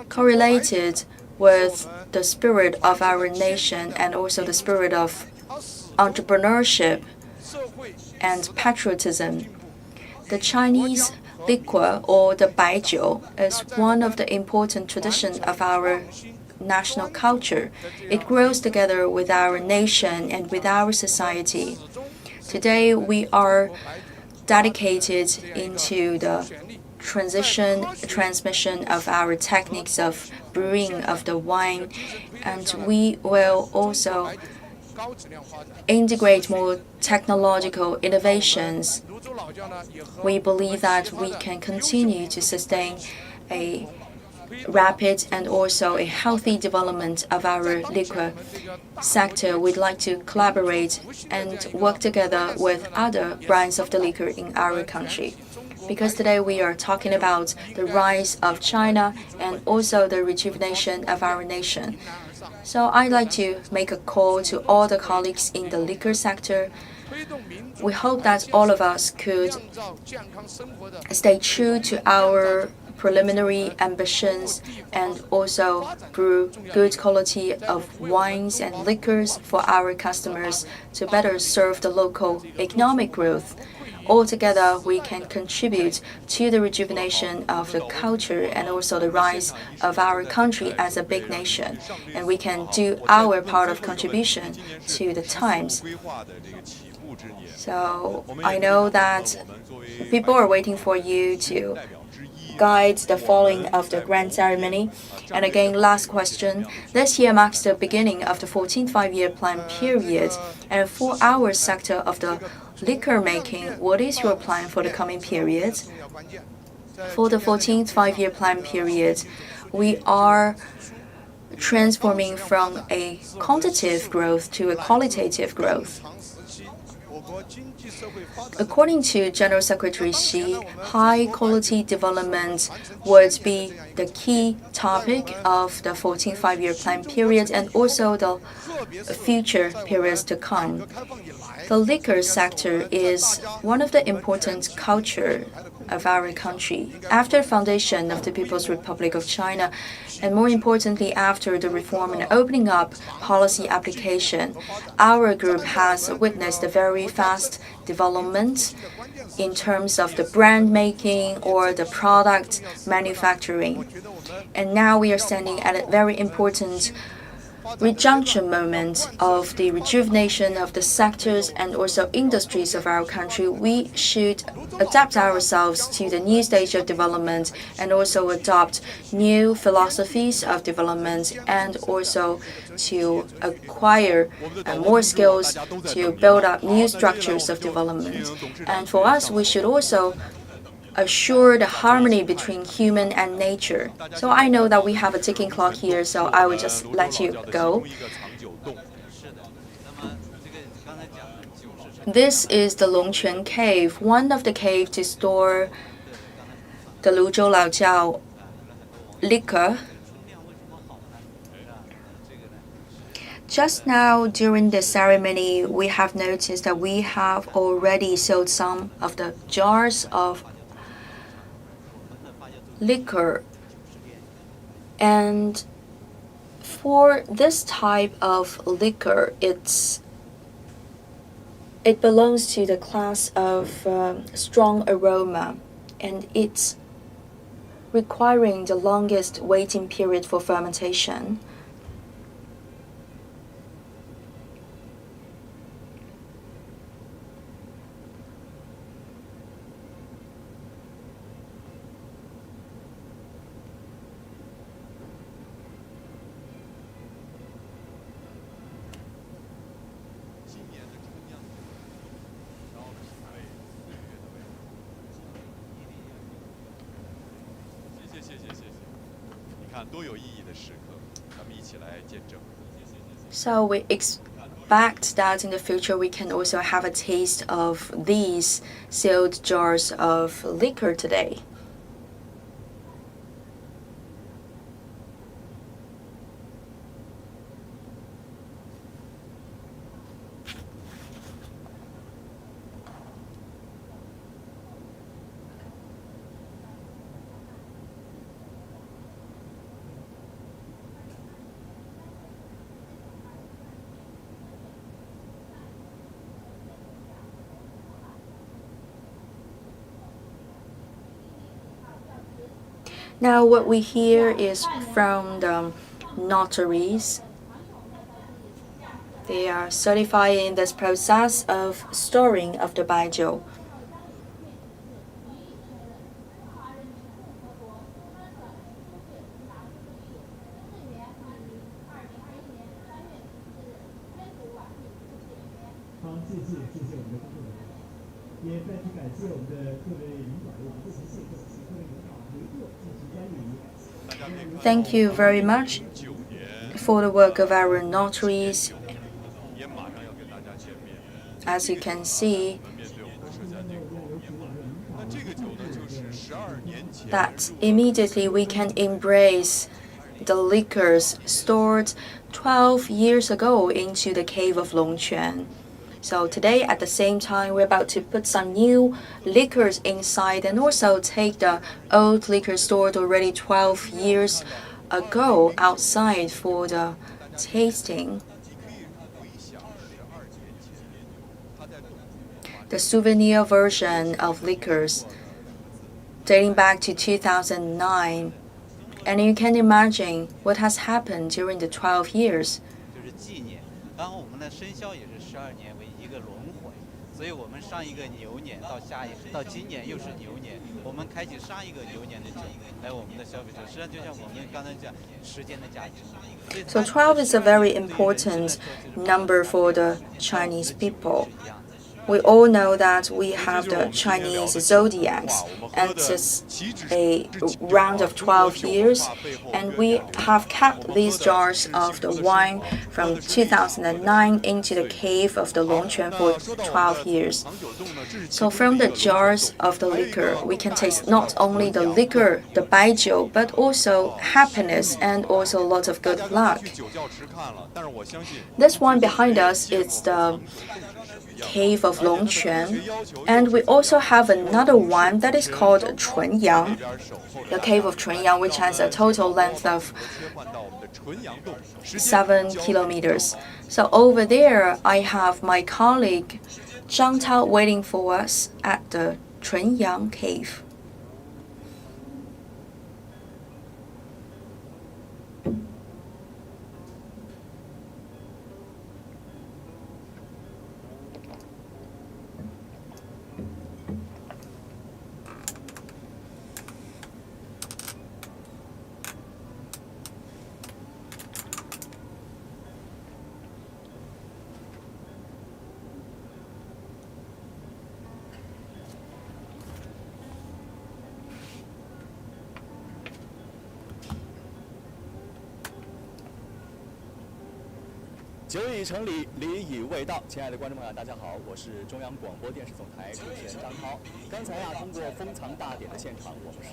correlated with the spirit of our nation and also the spirit of entrepreneurship and patriotism. The Chinese liquor, or the Baijiu, is one of the important traditions of our national culture. It grows together with our nation and with our society. Today, we are dedicated into the transmission of our techniques of brewing of the wine, and we will also integrate more technological innovations. We believe that we can continue to sustain a rapid and also a healthy development of our liquor sector. We'd like to collaborate and work together with other brands of the liquor in our country. Because today we are talking about the rise of China and also the rejuvenation of our nation. So I'd like to make a call to all the colleagues in the liquor sector. We hope that all of us could stay true to our preliminary ambitions and also brew good quality of wines and liquors for our customers to better serve the local economic growth. Altogether, we can contribute to the rejuvenation of the culture and also the rise of our country as a big nation. And we can do our part of contribution to the times. So I know that people are waiting for you to guide the following of the grand ceremony. And again, last question. This year marks the beginning of the 14th five-year plan period. And for our sector of the liquor making, what is your plan for the coming period? For the 14th five-year plan period, we are transforming from a quantitative growth to a qualitative growth. According to General Secretary Xi, high-quality development would be the key topic of the 14th five-year plan period and also the future periods to come. The liquor sector is one of the important culture of our country. After foundation of the People's Republic of China, and more importantly, after the reform and opening up policy application, our group has witnessed a very fast development in terms of the brand making or the product manufacturing. And now we are standing at a very important rejuncture moment of the rejuvenation of the sectors and also industries of our country. We should adapt ourselves to the new stage of development and also adopt new philosophies of development and also to acquire more skills to build up new structures of development. And for us, we should also assure the harmony between human and nature. So I know that we have a ticking clock here, so I will just let you go. This is the Longquan Cave, one of the caves to store the Luzhou Laojiao liquor. Just now, during the ceremony, we have noticed that we have already sold some of the jars of liquor. And for this type of liquor, it belongs to the class of strong aroma, and it's requiring the longest waiting period for fermentation. So we expect that in the future we can also have a taste of these sealed jars of liquor today. Now what we hear is from the notaries. They are certifying this process of storing of the Baijiu. Thank you very much for the work of our notaries. As you can see, that immediately we can embrace the liquors stored 12 years ago into the cave of Longquan. So today, at the same time, we're about to put some new liquors inside and also take the old liquor stored already 12 years ago outside for the tasting. The souvenir version of liquors dating back to 2009. And you can imagine what has happened during the 12 years. So 12 is a very important number for the Chinese people. We all know that we have the Chinese zodiacs, and it's a round of 12 years, and we have kept these jars of the wine from 2009 into the cave of the Longquan for 12 years. So from the jars of the liquor, we can taste not only the liquor, the baijiu, but also happiness and also lots of good luck. This one behind us is the cave of Longquan, and we also have another one that is called Chunyang, the cave of Chunyang, which has a total length of 7 kilometers. So over there, I have my colleague Zhang Tao waiting for us at the Chunyang cave.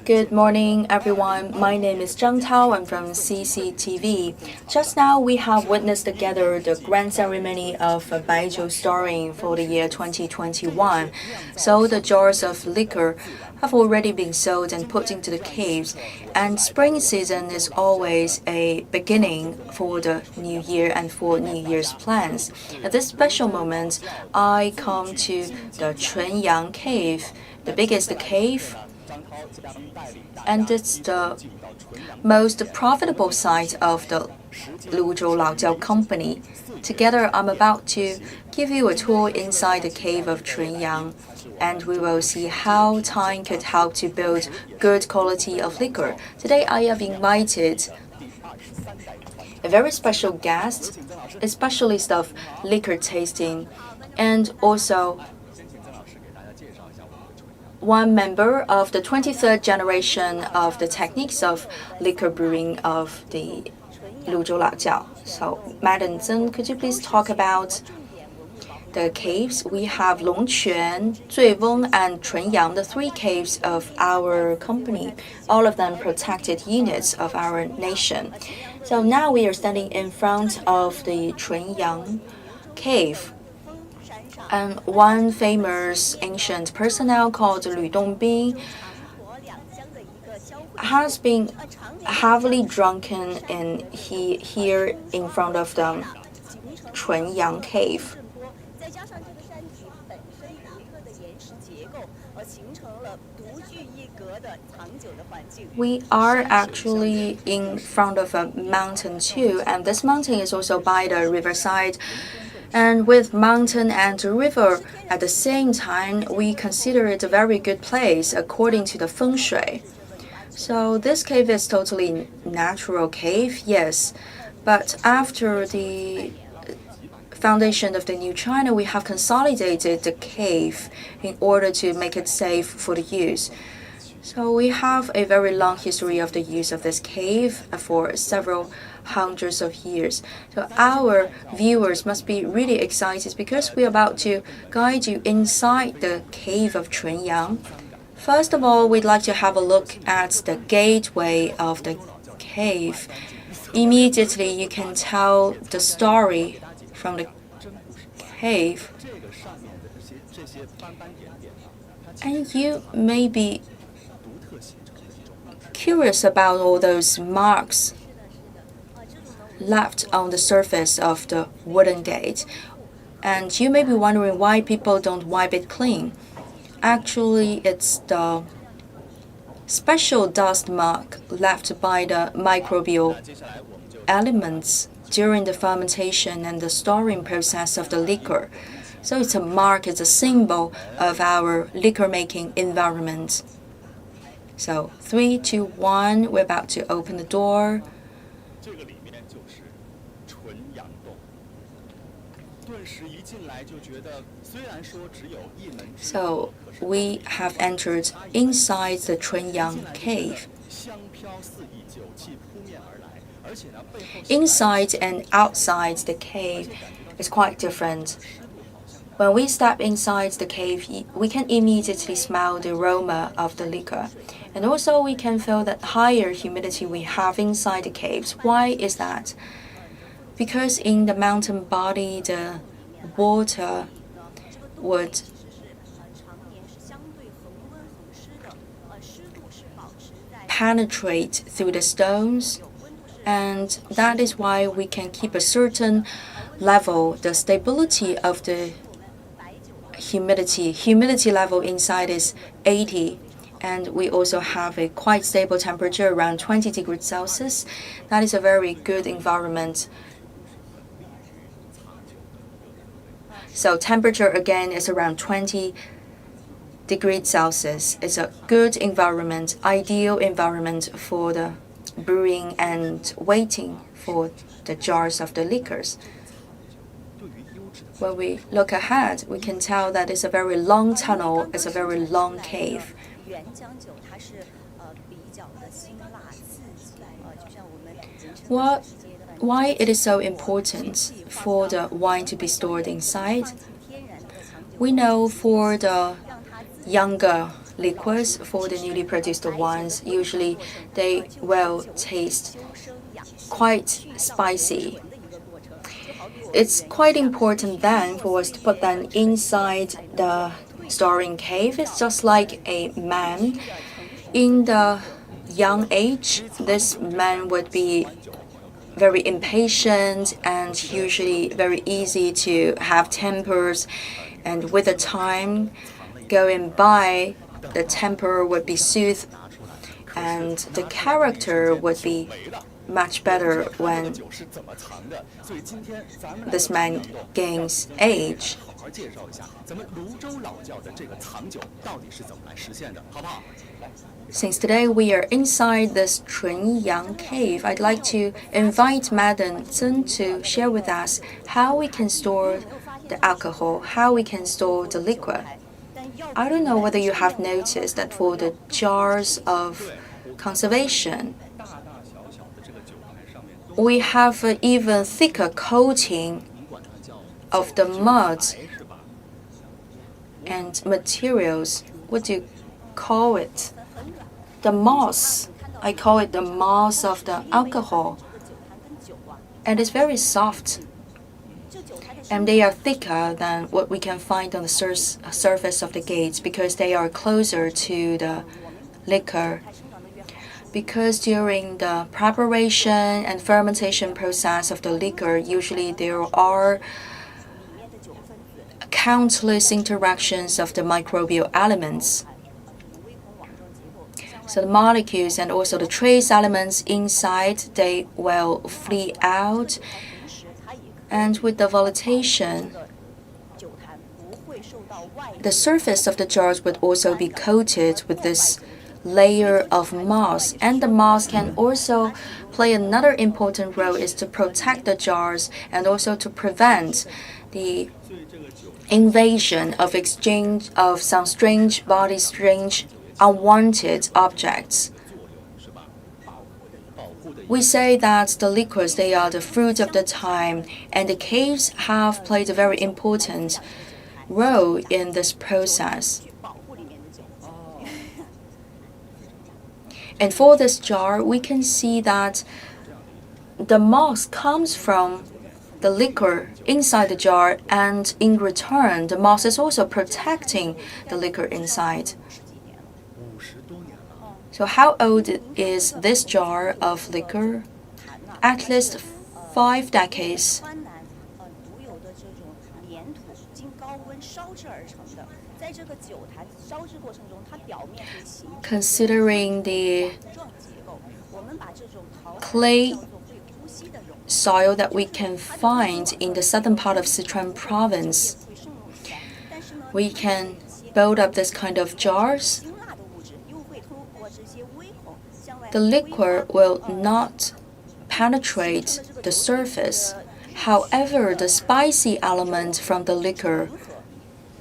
Good morning, everyone. My name is Zhang Tao. I'm from CCTV. Just now, we have witnessed together the grand ceremony of Baijiu-storing for the year 2021. So the jars of liquor have already been sold and put into the caves, and spring season is always a beginning for the new year and for New Year's plans. At this special moment, I come to the Chunyang cave, the biggest cave, and it's the most profitable site of the Luzhou Laojiao company. Together, I'm about to give you a tour inside the cave of Chunyang, and we will see how time could help to build good quality of liquor. Today, I have invited a very special guest, a specialist of liquor tasting, and also one member of the 23rd generation of the techniques of liquor brewing of the Luzhou Laojiao. So, Madam Zeng, could you please talk about the caves? We have Longquan, Zuiweng, and Chunyang, the 3 caves of our company, all of them protected units of our nation. So now we are standing in front of the Chunyang cave. And one famous ancient personnel called Lu Dongbing has been heavily drunken here in front of the Chunyang cave. We are actually in front of a mountain too, and this mountain is also by the riverside. And with mountain and river at the same time, we consider it a very good place according to the feng shui. So this cave is totally natural cave, yes, but after the foundation of the new China, we have consolidated the cave in order to make it safe for the use. So we have a very long history of the use of this cave for several hundreds of years. So our viewers must be really excited because we're about to guide you inside the cave of Chunyang. First of all, we'd like to have a look at the gateway of the cave. immediately you can tell the story from the cave. And you may be curious about all those marks left on the surface of the wooden gate. And you may be wondering why people don't wipe it clean. Actually, it's the special dust mark left by the microbial elements during the fermentation and the storing process of the liquor. So it's a mark, it's a symbol of our liquor-making environment. So 3, 2, 1, we're about to open the door. So we have entered inside the Chunyang cave. Inside and outside the cave is quite different. When we step inside the cave, we can immediately smell the aroma of the liquor. And also we can feel that higher humidity we have inside the caves. Why is that? Because in the mountain body, the water would penetrate through the stones, and that is why we can keep a certain level, the stability of the humidity level inside is 80, and we also have a quite stable temperature around 20 degrees Celsius. That is a very good environment. So temperature again is around 20 degrees Celsius. It's a good environment, ideal environment for the brewing and waiting for the jars of the liquors. When we look ahead, we can tell that it's a very long tunnel, it's a very long cave. Why it is so important for the wine to be stored inside? We know for the younger liquors, for the newly produced wines, usually they will taste quite spicy. It's quite important then for us to put them inside the storing cave. It's just like a man. In the young age, this man would be very impatient and usually very easy to have tempers, and with the time going by, the temper would be soothed and the character would be much better when this man gains age. Since today we are inside this Chunyang cave, I'd like to invite Madam Zeng to share with us how we can store the alcohol, how we can store the liquor. I don't know whether you have noticed that for the jars of conservation, we have an even thicker coating of the mud and materials. What do you call it? The moss. I call it the moss of the alcohol. And it's very soft. And they are thicker than what we can find on the surface of the gates because they are closer to the liquor. Because during the preparation and fermentation process of the liquor, usually there are countless interactions of the microbial elements. So the molecules and also the trace elements inside, they will flee out. And with the volatilization, the surface of the jars would also be coated with this layer of moss, and the moss can also play another important role, is to protect the jars and also to prevent the invasion of exchange of some strange unwanted objects. We say that the liquors, they are the fruit of the time, and the caves have played a very important role in this process. And for this jar, we can see that the moss comes from the liquor inside the jar, and in return, the moss is also protecting the liquor inside. So how old is this jar of liquor? At least 5 decades. Considering the clay soil that we can find in the southern part of Sichuan province, we can build up this kind of jars. The liquor will not penetrate the surface. However, the spicy element from the liquor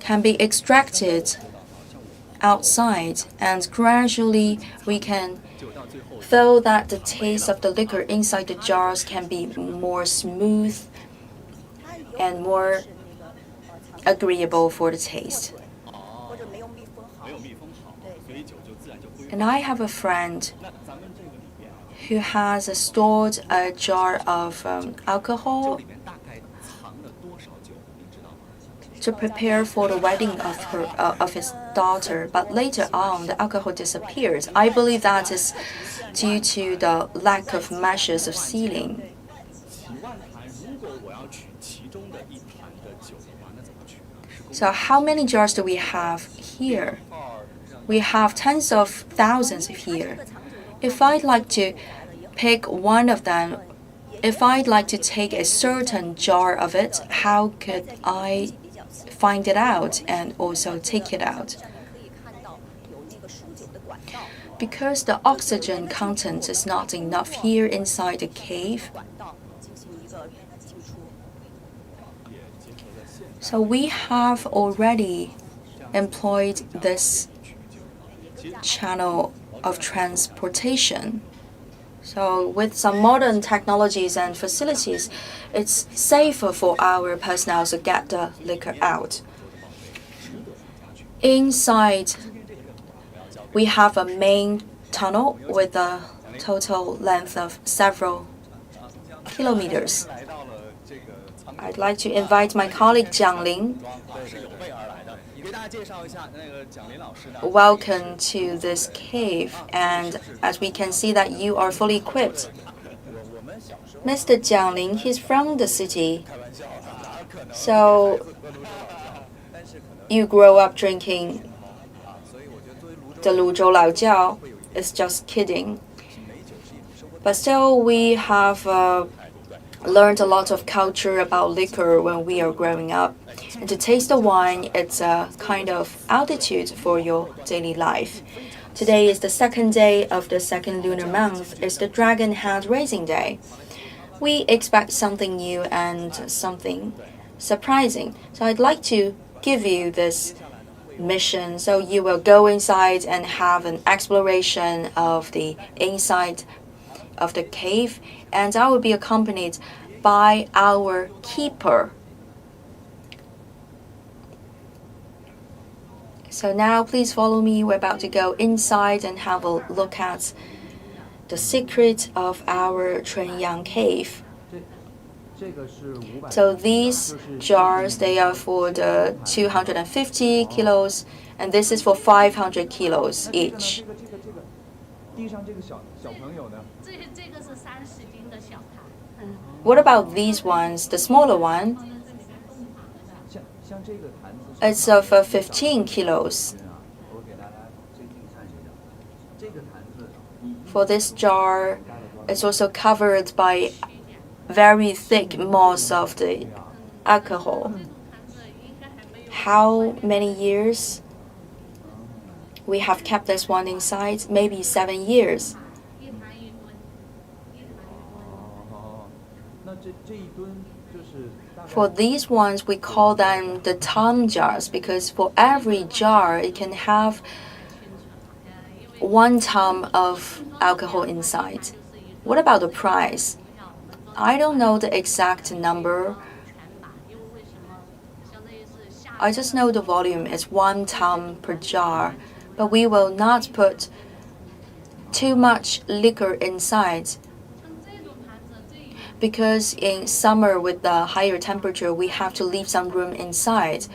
can be extracted outside, and gradually we can feel that the taste of the liquor inside the jars can be more smooth and more agreeable for the taste. And I have a friend who has stored a jar of alcohol to prepare for the wedding of his daughter, but later on the alcohol disappeared. I believe that is due to the lack of measures of sealing. So how many jars do we have here? We have tens of thousands here. If I'd like to pick one of them, if I'd like to take a certain jar of it, how could I find it out and also take it out? Because the oxygen content is not enough here inside the cave, so we have already employed this channel of transportation. So with some modern technologies and facilities, it's safer for our personnel to get the liquor out. Inside, we have a main tunnel with a total length of several kilometers. I'd like to invite my colleague Jiang Ling. Welcome to this cave, and as we can see that you are fully equipped. Mr. Jiang Ling, he's from the city. So you grow up drinking the Luzhou Laojiao. It's just kidding. But still, we have learned a lot of culture about liquor when we are growing up. And to taste the wine, it's a kind of altitude for your daily life. Today is the second day of the second lunar month. It's the Dragon Head Raising Day. We expect something new and something surprising. So I'd like to give you this mission. So you will go inside and have an exploration of the inside of the cave, and I will be accompanied by our keeper. So now please follow me. We're about to go inside and have a look at the secret of our Chunyang cave. So these jars, they are for the 250 kilos, and this is for 500 kilos each. What about these ones, the smaller one? It's of 15 kilos. For this jar, it's also covered by very thick moss of the alcohol. How many years? We have kept this one inside, maybe 7 years. For these ones, we call them the ton jars because for every jar, it can have 1 ton of alcohol inside. What about the price? I don't know the exact number. I just know the volume is 1 ton per jar, but we will not put too much liquor inside. because in summer with the higher temperature, we have to leave some room inside.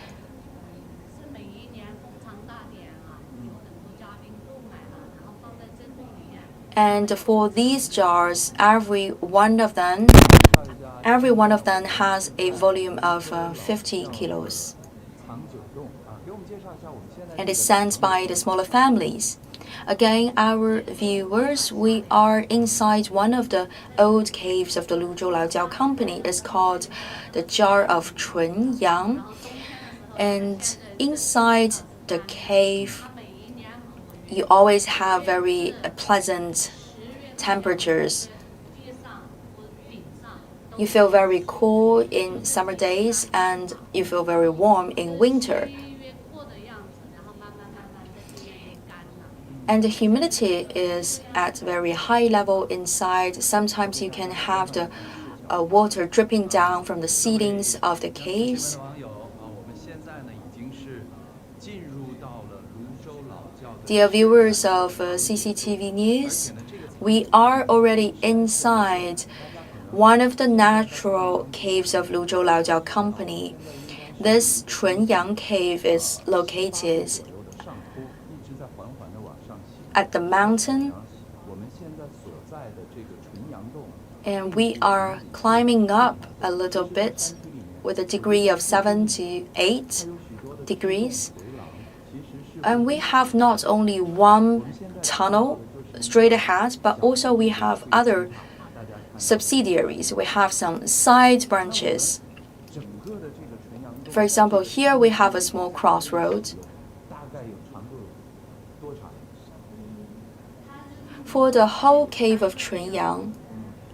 And for these jars, every one of them has a volume of 50 kilos. And is sent by the smaller families. Again, our viewers, we are inside one of the old caves of the Luzhou Laojiao company. It's called the Jar of Chunyang. And inside the cave, you always have very pleasant temperatures. You feel very cool in summer days and you feel very warm in winter. And the humidity is at very high level inside. Sometimes you can have the water dripping down from the ceilings of the caves. Dear viewers of CCTV News, we are already inside one of the natural caves of Luzhou Laojiao company. This Chunyang cave is located at the mountain, and we are climbing up a little bit with a degree of 7 to 8 degrees. And we have not only one tunnel straight ahead, but also we have other subsidiaries. We have some side branches. For example, here we have a small crossroad. For the whole cave of Chunyang,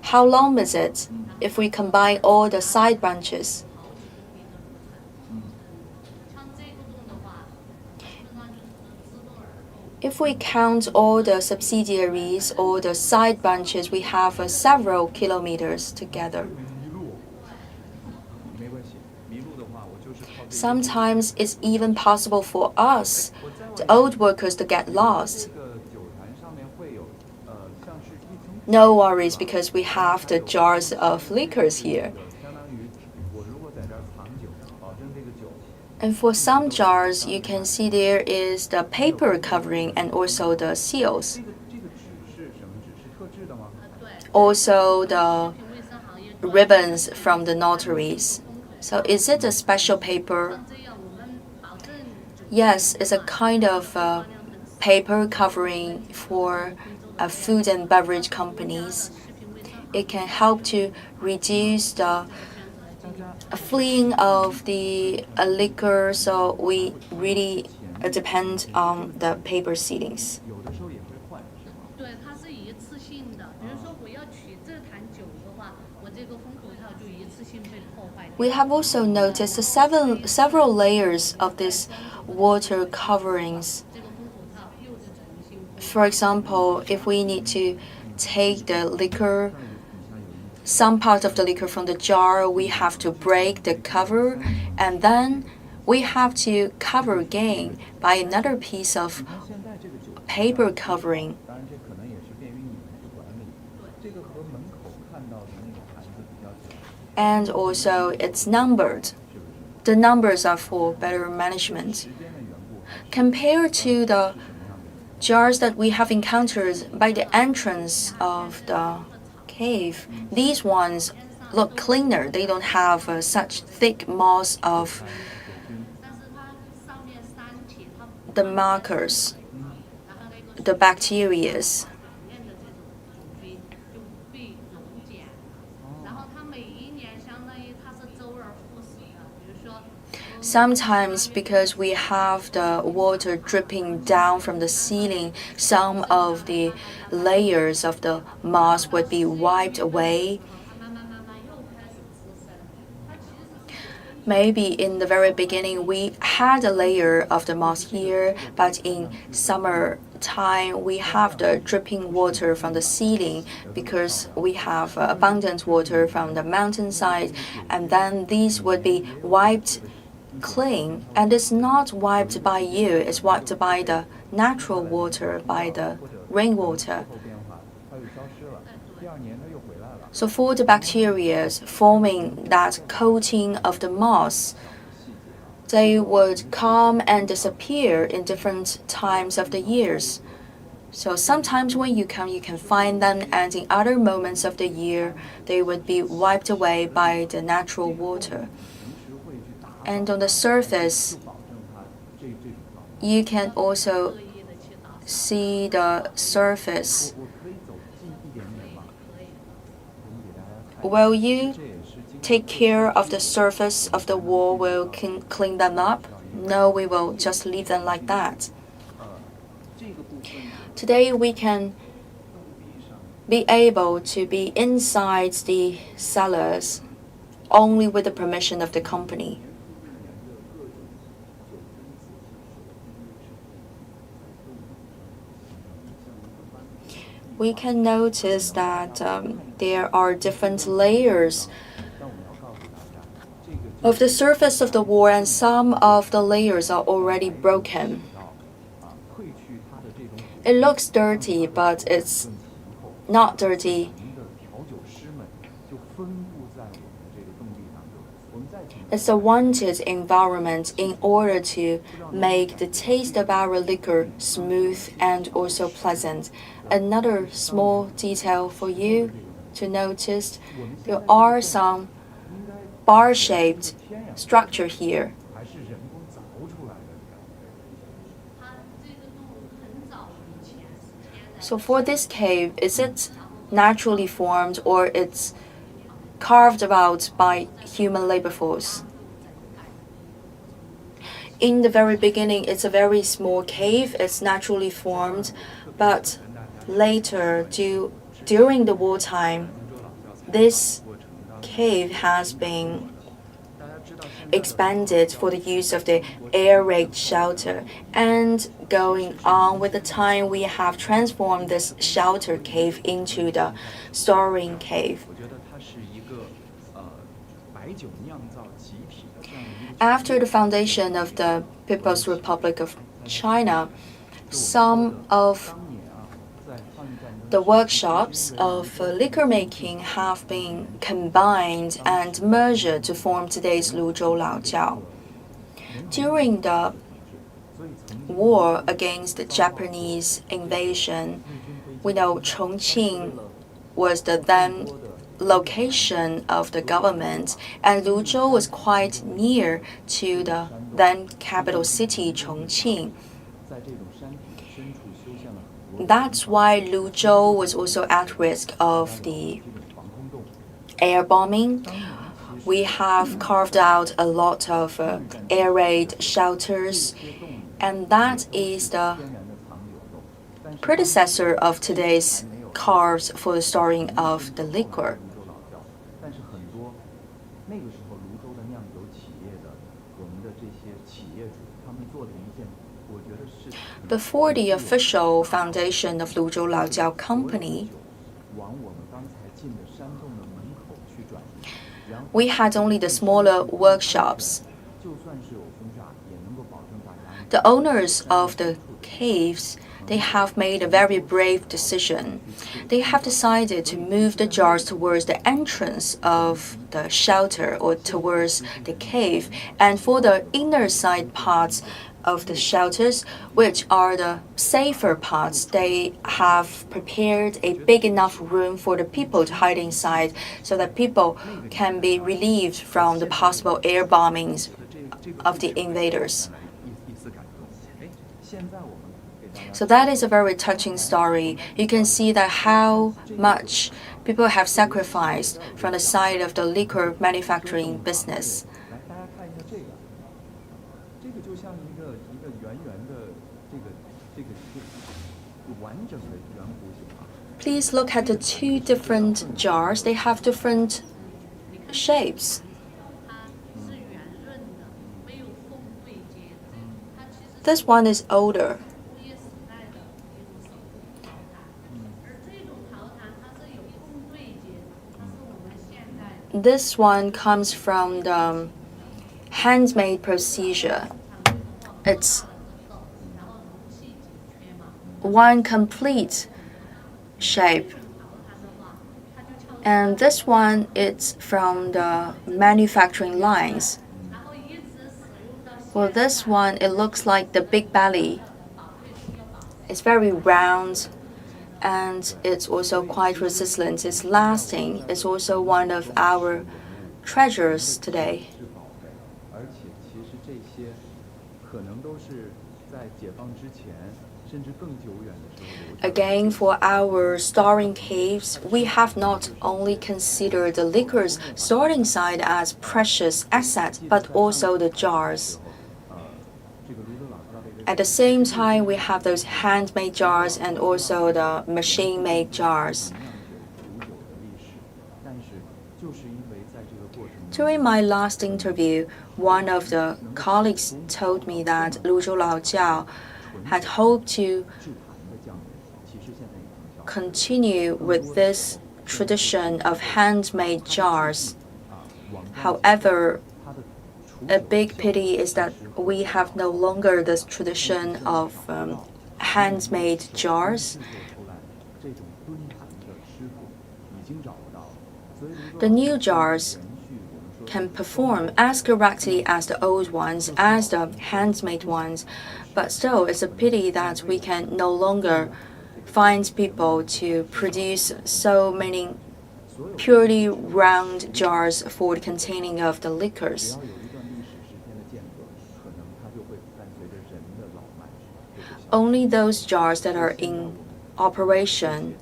how long is it if we combine all the side branches? If we count all the subsidiaries or the side branches, we have several kilometers together. Sometimes it's even possible for us, the old workers, to get lost. No worries, because we have the jars of liquors here. And for some jars, you can see there is the paper covering and also the seals. Also the ribbons from the notaries. So is it a special paper? Yes, it's a kind of paper covering for food and beverage companies. It can help to reduce the fleeing of the liquor, so we really depend on the paper sealings. We have also noticed several layers of these water coverings. For example, if we need to take the liquor, some part of the liquor from the jar, we have to break the cover, and then we have to cover again by another piece of paper covering. And also it's numbered. The numbers are for better management. Compared to the jars that we have encountered by the entrance of the cave, these ones look cleaner. They don't have such thick moss of the markers, the bacteria. Sometimes, because we have the water dripping down from the ceiling, some of the layers of the moss would be wiped away. Maybe in the very beginning we had a layer of the moss here, but in summer time we have the dripping water from the ceiling because we have abundant water from the mountainside, and then these would be wiped clean, and it's not wiped by you, it's wiped by the natural water, by the rainwater. So for the bacteria forming that coating of the moss, they would come and disappear in different times of the years. So sometimes when you come, you can find them, and in other moments of the year, they would be wiped away by the natural water. And on the surface, you can also see the surface. Will you take care of the surface of the wall? Will clean them up? No, we will just leave them like that. Today we can be able to be inside the cellars only with the permission of the company. We can notice that there are different layers of the surface of the wall, and some of the layers are already broken. It looks dirty, but it's not dirty. It's a wanted environment in order to make the taste of our liquor smooth and also pleasant. Another small detail for you to notice, there are some bar-shaped structure here. So for this cave, is it naturally formed or it's carved out by human labor force? In the very beginning, it's a very small cave. It's naturally formed, but later, during the wartime, this cave has been expanded for the use of the air raid shelter, and going on with the time, we have transformed this shelter cave into the storing cave. After the foundation of the People's Republic of China, some of the workshops of liquor making have been combined and merged to form today's Luzhou Laojiao. During the war against the Japanese invasion, we know Chongqing was the then location of the government, and Luzhou was quite near to the then capital city Chongqing. That's why Luzhou was also at risk of the air bombing. We have carved out a lot of air raid shelters, and that is the predecessor of today's carves for the storing of the liquor. Before the official foundation of Luzhou Laojiao Company, we had only the smaller workshops. The owners of the caves, they have made a very brave decision. They have decided to move the jars towards the entrance of the shelter or towards the cave, and for the inner side parts of the shelters, which are the safer parts, they have prepared a big enough room for the people to hide inside so that people can be relieved from the possible air bombings of the invaders. So that is a very touching story. You can see that how much people have sacrificed from the side of the liquor manufacturing business. Please look at the two different jars. They have different shapes. This one is older. This one comes from the handmade procedure. It's one complete shape. And this one, it's from the manufacturing lines. For this one, it looks like the big belly. It's very round and it's also quite resistant. It's lasting. It's also one of our treasures today. Again, for our storing caves, we have not only considered the liquors stored inside as precious assets, but also the jars. At the same time, we have those handmade jars and also the machine-made jars. During my last interview, one of the colleagues told me that Luzhou Laojiao had hoped to continue with this tradition of handmade jars. However, a big pity is that we have no longer this tradition of handmade jars. The new jars can perform as correctly as the old ones, as the handmade ones, but still it's a pity that we can no longer find people to produce so many purely round jars for the containing of the liquors. Only those jars that are in operation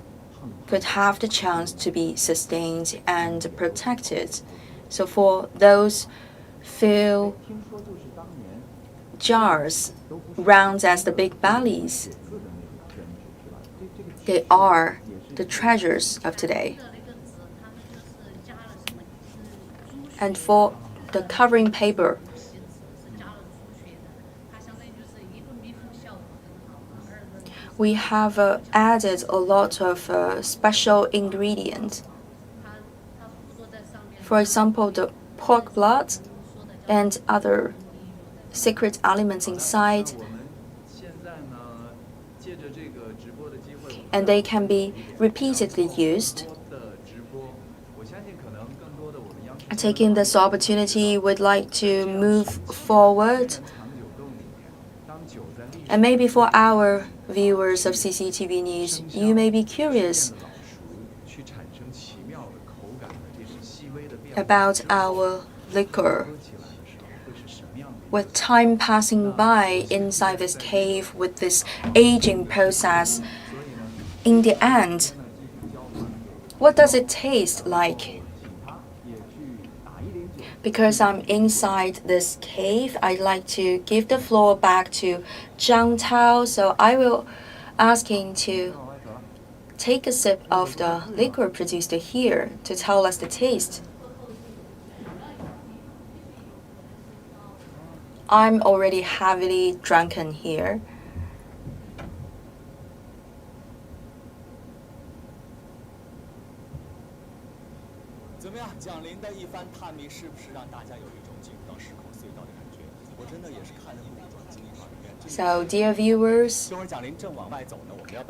could have the chance to be sustained and protected. So for those few jars, round as the big bellies, they are the treasures of today. And for the covering paper, we have added a lot of special ingredients. For example, the pork blood and other secret elements inside. And they can be repeatedly used. Taking this opportunity, we'd like to move forward. And maybe for our viewers of CCTV News, you may be curious about our liquor. With time passing by inside this cave, with this aging process, in the end, what does it taste like? Because I'm inside this cave, I'd like to give the floor back to Zhang Tao, so I will ask him to take a sip of the liquor produced here to tell us the taste. I'm already heavily drunken here. So, dear viewers,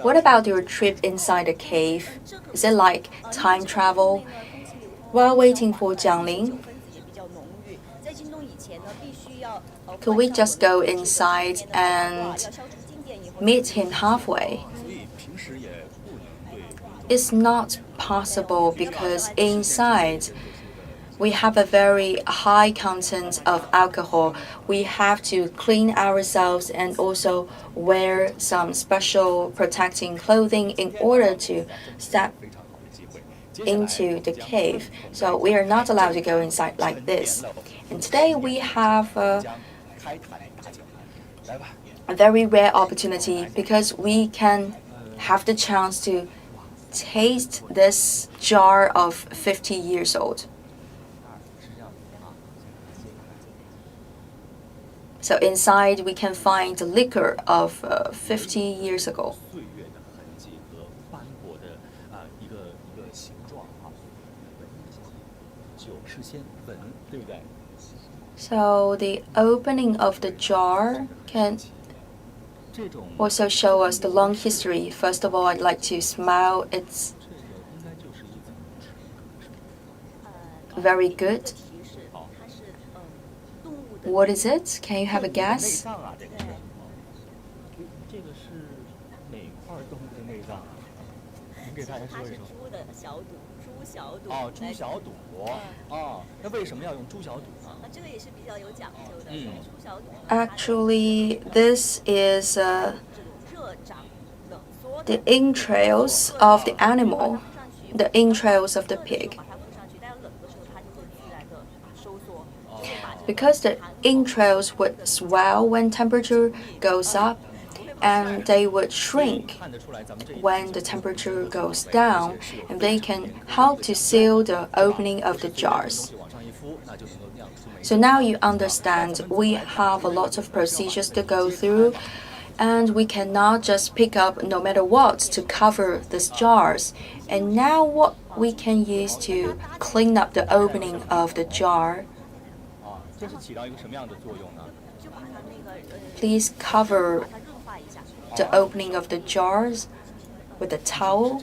what about your trip inside the cave? Is it like time travel? While waiting for Jiangling, could we just go inside and meet him halfway? It's not possible because inside we have a very high content of alcohol. We have to clean ourselves and also wear some special protecting clothing in order to step into the cave. So we are not allowed to go inside like this. And today we have a very rare opportunity because we can have the chance to taste this jar of 50 years old. So inside we can find the liquor of 50 years ago. So the opening of the jar can also show us the long history. First of all, I'd like to smell its very good. What is it? Can you have a guess? Actually, this is the entrails of the animal, the entrails of the pig. Because the entrails would swell when temperature goes up, and they would shrink when the temperature goes down, and they can help to seal the opening of the jars. So now you understand we have a lot of procedures to go through, and we cannot just pick up no matter what to cover these jars. And now what we can use to clean up the opening of the jar. Please cover the opening of the jars with a towel.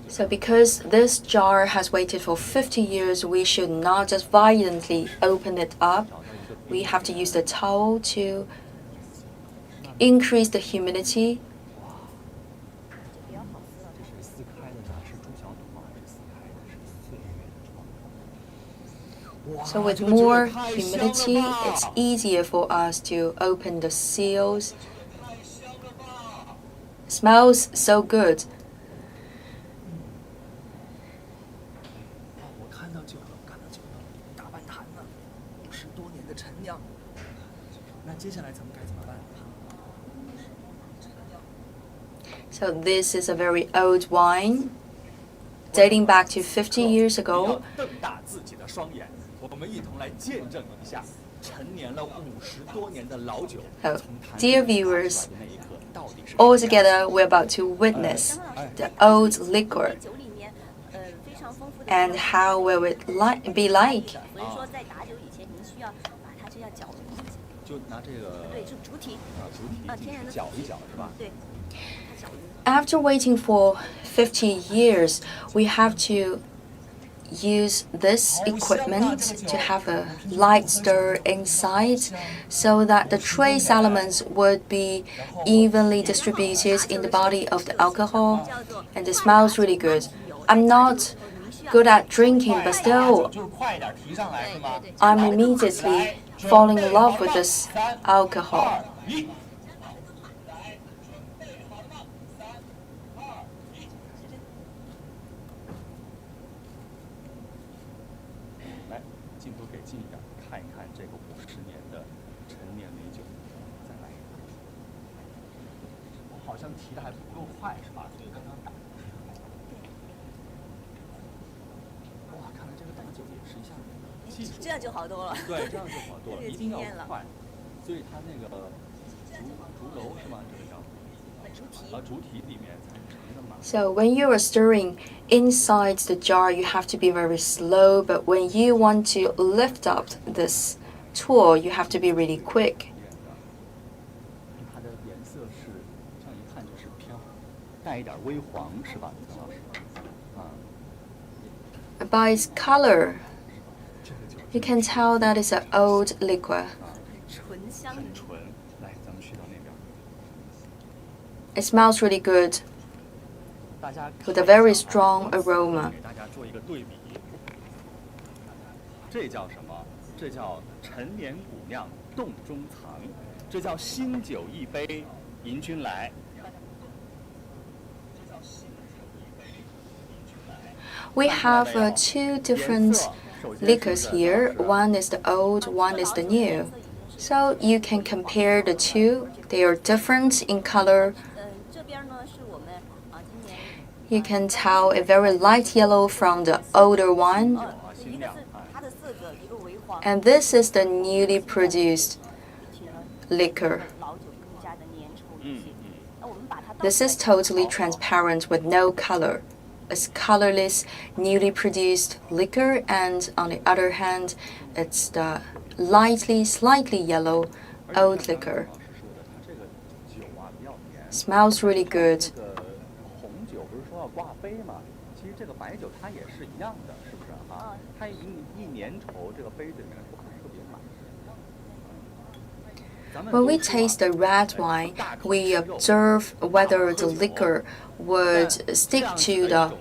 So because this jar has waited for 50 years, we should not just violently open it up. We have to use the towel to increase the humidity. So with more humidity, it's easier for us to open the seals. Smells so good. So this is a very old wine, dating back to 50 years ago. Oh, dear viewers, all together we're about to witness the old liquor. And how will it be like? After waiting for 50 years, we have to use this equipment to have a light stir inside so that the trace elements would be evenly distributed in the body of the alcohol, and it smells really good. I'm not good at drinking, but still I'm immediately falling in love with this alcohol. So when you are stirring inside the jar, you have to be very slow, but when you want to lift up this tool, you have to be really quick. By its color, you can tell that it's an old liquor. It smells really good, with a very strong aroma. We have two different liquors here. One is the old, one is the new. So you can compare the two. They are different in color. You can tell a very light yellow from the older one. And this is the newly produced liquor. This is totally transparent with no color. it's colorless, newly produced liquor, and on the other hand, it's the slightly yellow old liquor. Smells really good. When we taste the red wine, we observe whether the liquor would stick to the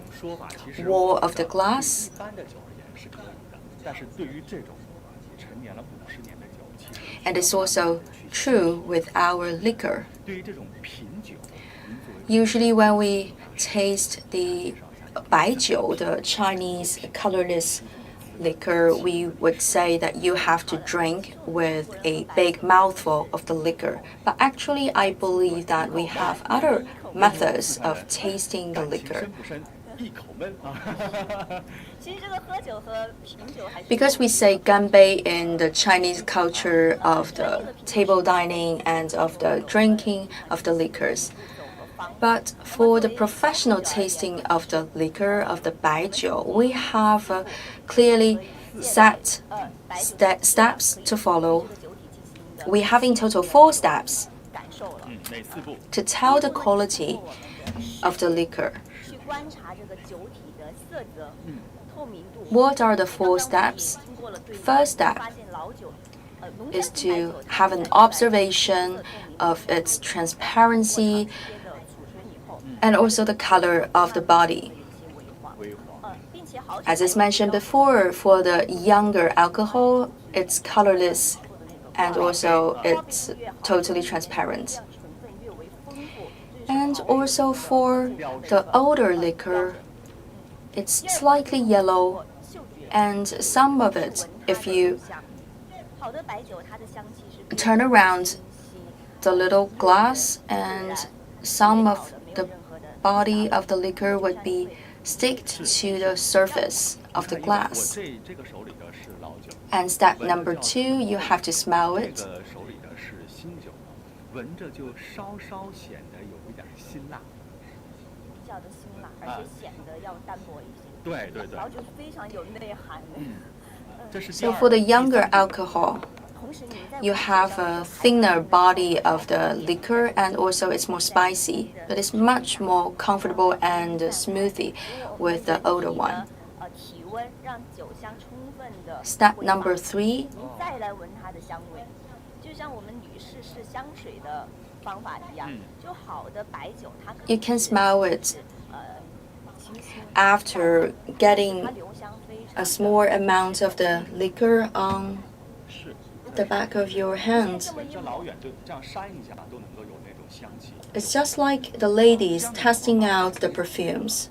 wall of the glass. And it's also true with our liquor. Usually when we taste the Baijiu, the Chinese colorless liquor, we would say that you have to drink with a big mouthful of the liquor. But actually, I believe that we have other methods of tasting the liquor. Because we say ganbei in the Chinese culture of the table dining and of the drinking of the liquors. But for the professional tasting of the liquor, of the Baijiu, we have clearly set steps to follow. We have in total 4 steps to tell the quality of the liquor. What are the 4 steps? First step is to have an observation of its transparency and also the color of the body. As is mentioned before, for the younger alcohol, it's colorless and also it's totally transparent. And also for the older liquor, it's slightly yellow, and some of it, if you turn around the little glass, and some of the body of the liquor would be sticked to the surface of the glass. And step number 2, you have to smell it. So for the younger alcohol, you have a thinner body of the liquor, and also it's more spicy, but it's much more comfortable and smoothie with the older one. Step number 3, you can smell it after getting a small amount of the liquor on the back of your hand. It's just like the ladies testing out the perfumes.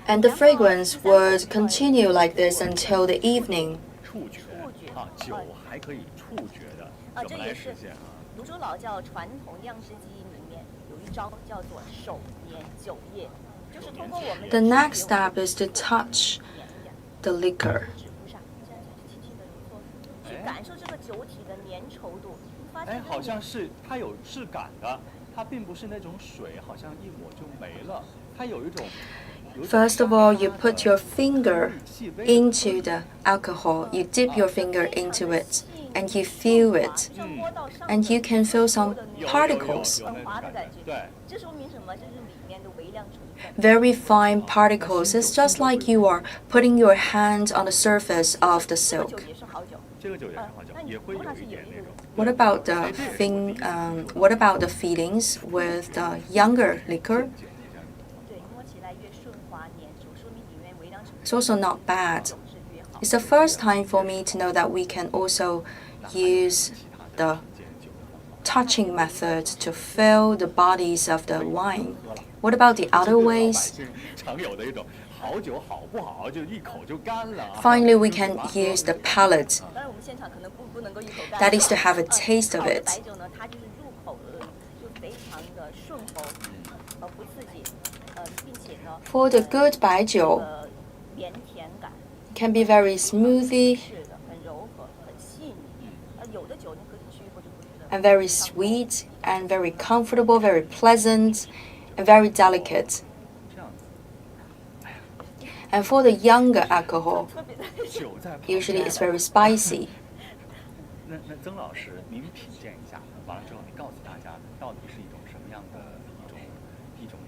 And the fragrance would continue like this until the evening. The next step is to touch the liquor. First of all, you put your finger into the alcohol, you dip your finger into it, and you feel it, and you can feel some particles. Very fine particles. It's just like you are putting your hand on the surface of the silk. What about the feelings with the younger liquor? It's also not bad. It's the first time for me to know that we can also use the touching method to feel the bodies of the wine. What about the other ways? Finally, we can use the palate. That is to have a taste of it. For the good Baijiu, it can be very smoothie and very sweet and very comfortable, very pleasant and very delicate. And for the younger alcohol, usually it's very spicy. 那曾老师，您品鉴一下，完了之后，你告诉大家到底是一种什么样的一种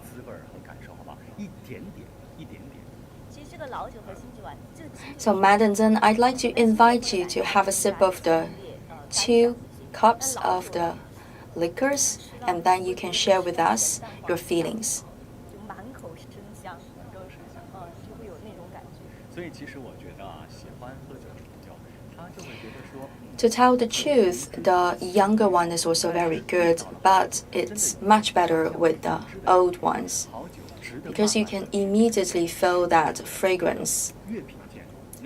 滋味和感受，好不好？一点点。So, Madam Zeng, I'd like to invite you to have a sip of the 2 cups of the liquors, and then you can share with us your feelings. To tell the truth, the younger one is also very good, but it's much better with the old ones, because you can immediately feel that fragrance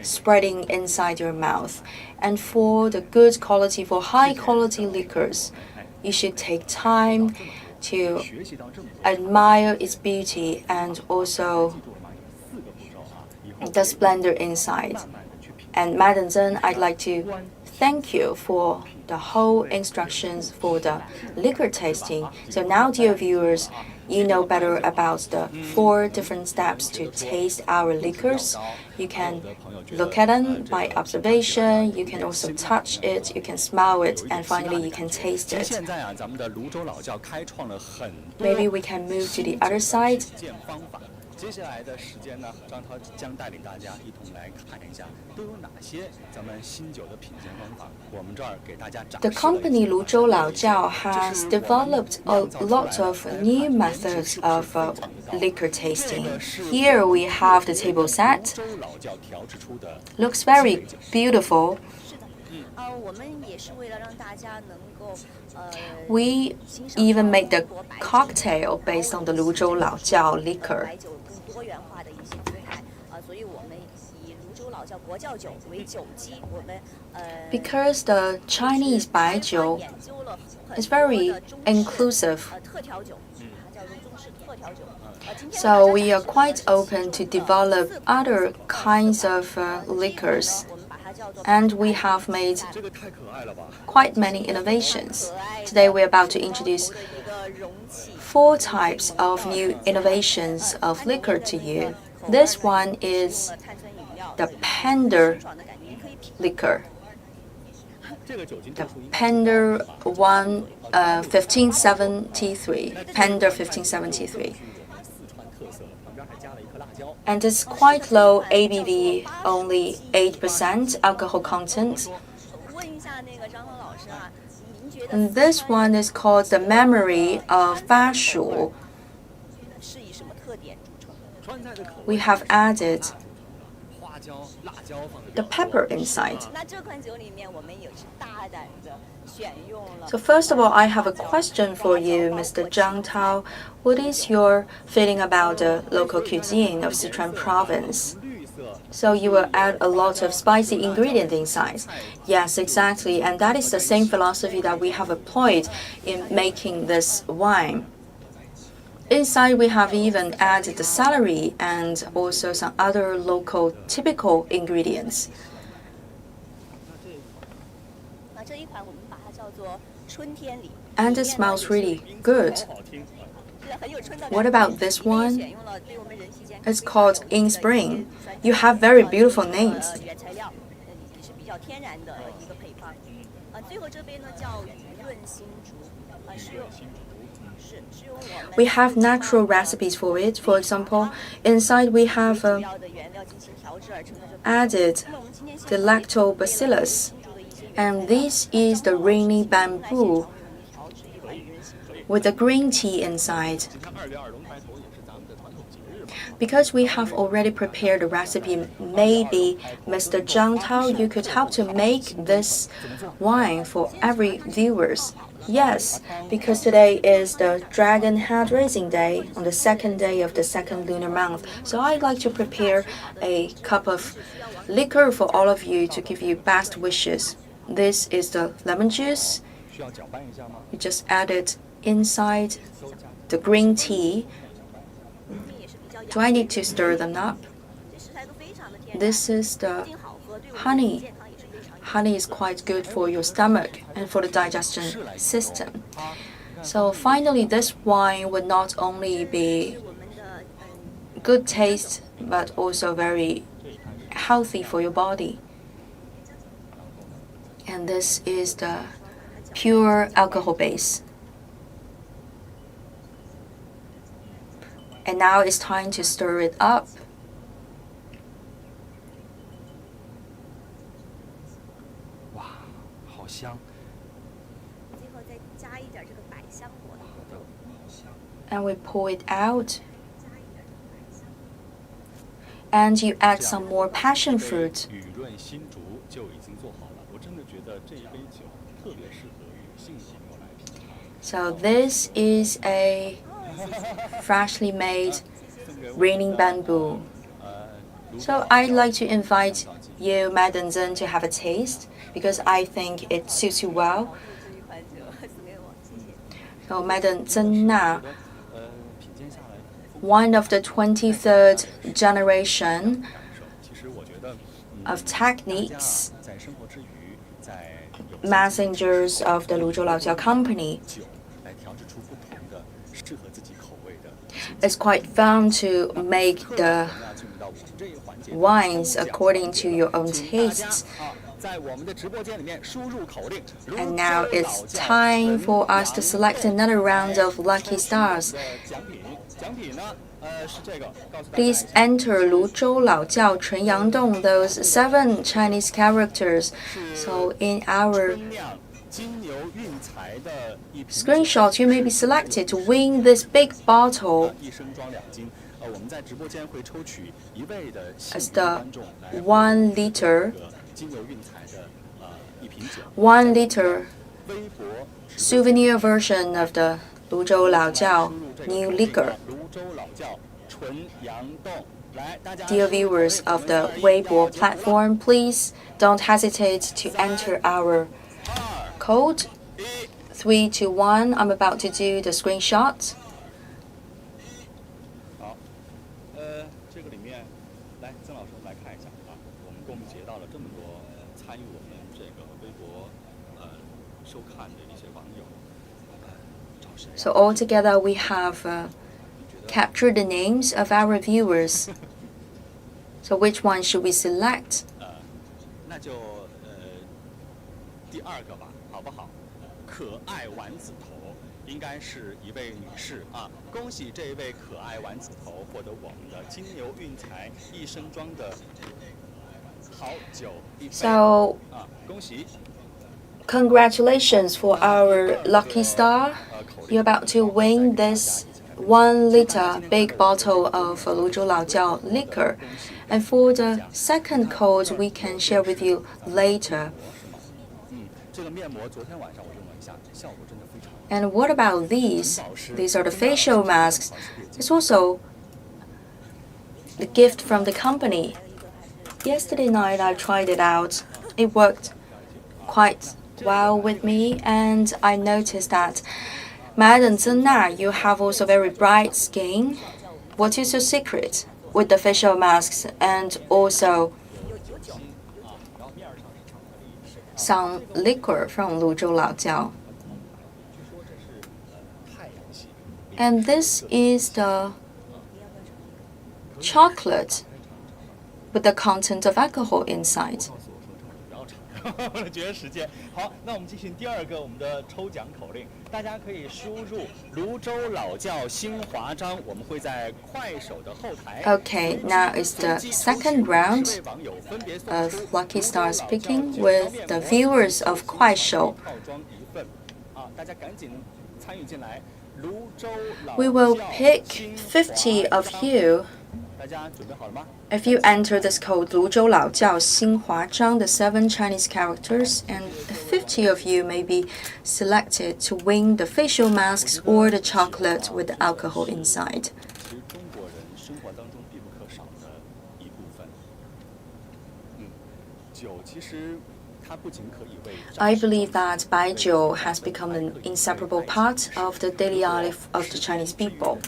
spreading inside your mouth. And for the good quality, for high quality liquors, you should take time to admire its beauty and also the splendor inside. And Madam Zeng, I'd like to thank you for the whole instructions for the liquor tasting. So now, dear viewers, you know better about the 4 different steps to taste our liquors. You can look at them by observation, you can also touch it, you can smell it, and finally you can taste it. Maybe we can move to the other side. 接下来的时间呢，张涛将带领大家一同来看一下都有哪些咱们新酒的品鉴方法。我们这儿给大家展示。The company Luzhou Laojiao has developed a lot of new methods of liquor tasting. Here we have the table set. Looks very beautiful. We even made the cocktail based on the Luzhou Laojiao liquor. Because the Chinese Baijiu is very inclusive, so we are quite open to develop other kinds of liquors, and we have made quite many innovations. Today we're about to introduce 4 types of new innovations of liquor to you. This one is the Pender liquor. The Pender 1573. Pender 1573. And it's quite low ABV, only 8% alcohol content. And this one is called the Memory of Baijiu. We have added the pepper inside. So first of all, I have a question for you, Mr. Zhang Tao. What is your feeling about the local cuisine of Sichuan province? So you will add a lot of spicy ingredient inside. Yes, exactly, and that is the same philosophy that we have employed in making this wine. Inside we have even added the celery and also some other local typical ingredients. And it smells really good. What about this one? It's called In Spring. You have very beautiful names. We have natural recipes for it. For example, inside we have added the lactobacillus, and this is the rainy bamboo with the green tea inside. Because we have already prepared the recipe, maybe Mr. Zhang Tao, you could help to make this wine for every viewers. Yes, because today is the Dragon Head Raising Day on the 2nd day of the 2nd lunar month. So I'd like to prepare a cup of liquor for all of you to give you best wishes. This is the lemon juice. You just add it inside the green tea. Do I need to stir them up? This is the honey honey is quite good for your stomach and for the digestion system. So finally, this wine would not only be good taste, but also very healthy for your body. And this is the pure alcohol base. And now it's time to stir it up. Wow, 好香. And we pour it out. And you add some more passion fruit. So this is a freshly made raining bamboo. So I'd like to invite you, Madam Zhen, to have a taste because I think it suits you well. So Madam Zhen Na, one of the 23rd generation of techniques messengers of the Luzhou Laojiao company. It's quite fun to make the wines according to your own tastes. And now it's time for us to select another round of lucky stars. Please enter Luzhou Laojiao Chunyangdong, those 7 Chinese characters. So in our screenshot, you may be selected to win this big bottle as the 1 liter souvenir version of the Luzhou Laojiao new liquor. Dear viewers of the Weibo platform, please don't hesitate to enter our code 321. I'm about to do the screenshot. So altogether we have captured the names of our viewers. So which one should we select? So congratulations for our lucky star. You're about to win this 1 liter big bottle of Luzhou Laojiao liquor. And for the second code, we can share with you later. And what about these? These are the facial masks. It's also the gift from the company. Yesterday night, I tried it out. It worked quite well with me, and I noticed that Madam Zhen Na, you have also very bright skin. What is your secret with the facial masks and also some liquor from Luzhou Laojiao? And this is the chocolate with the content of alcohol inside. 为了节约时间，好，那我们进行第2个我们的抽奖口令，大家可以输入泸州老窖新华章，我们会在快手的后台。Okay, now is the second round of Lucky Stars picking with the viewers of 快手. We will pick 50 of you. If you enter this code 泸州老窖新华章, the 7 Chinese characters, and 50 of you may be selected to win the facial masks or the chocolate with the alcohol inside. I believe that Baijiu has become an inseparable part of the daily life of the Chinese people.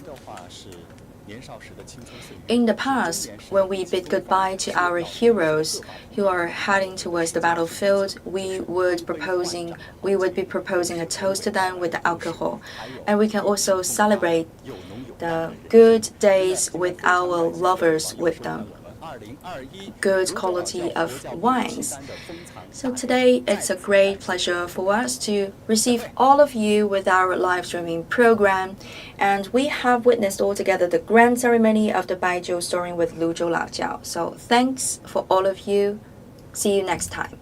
In the past, when we bid goodbye to our heroes who are heading towards the battlefield, we would be proposing a toast to them with alcohol, and we can also celebrate the good days with our lovers with them. Good quality of wines. So today it's a great pleasure for us to receive all of you with our live streaming program, and we have witnessed all together the grand ceremony of the Baijiu-storing with Luzhou Laojiao. So thanks for all of you. See you next time.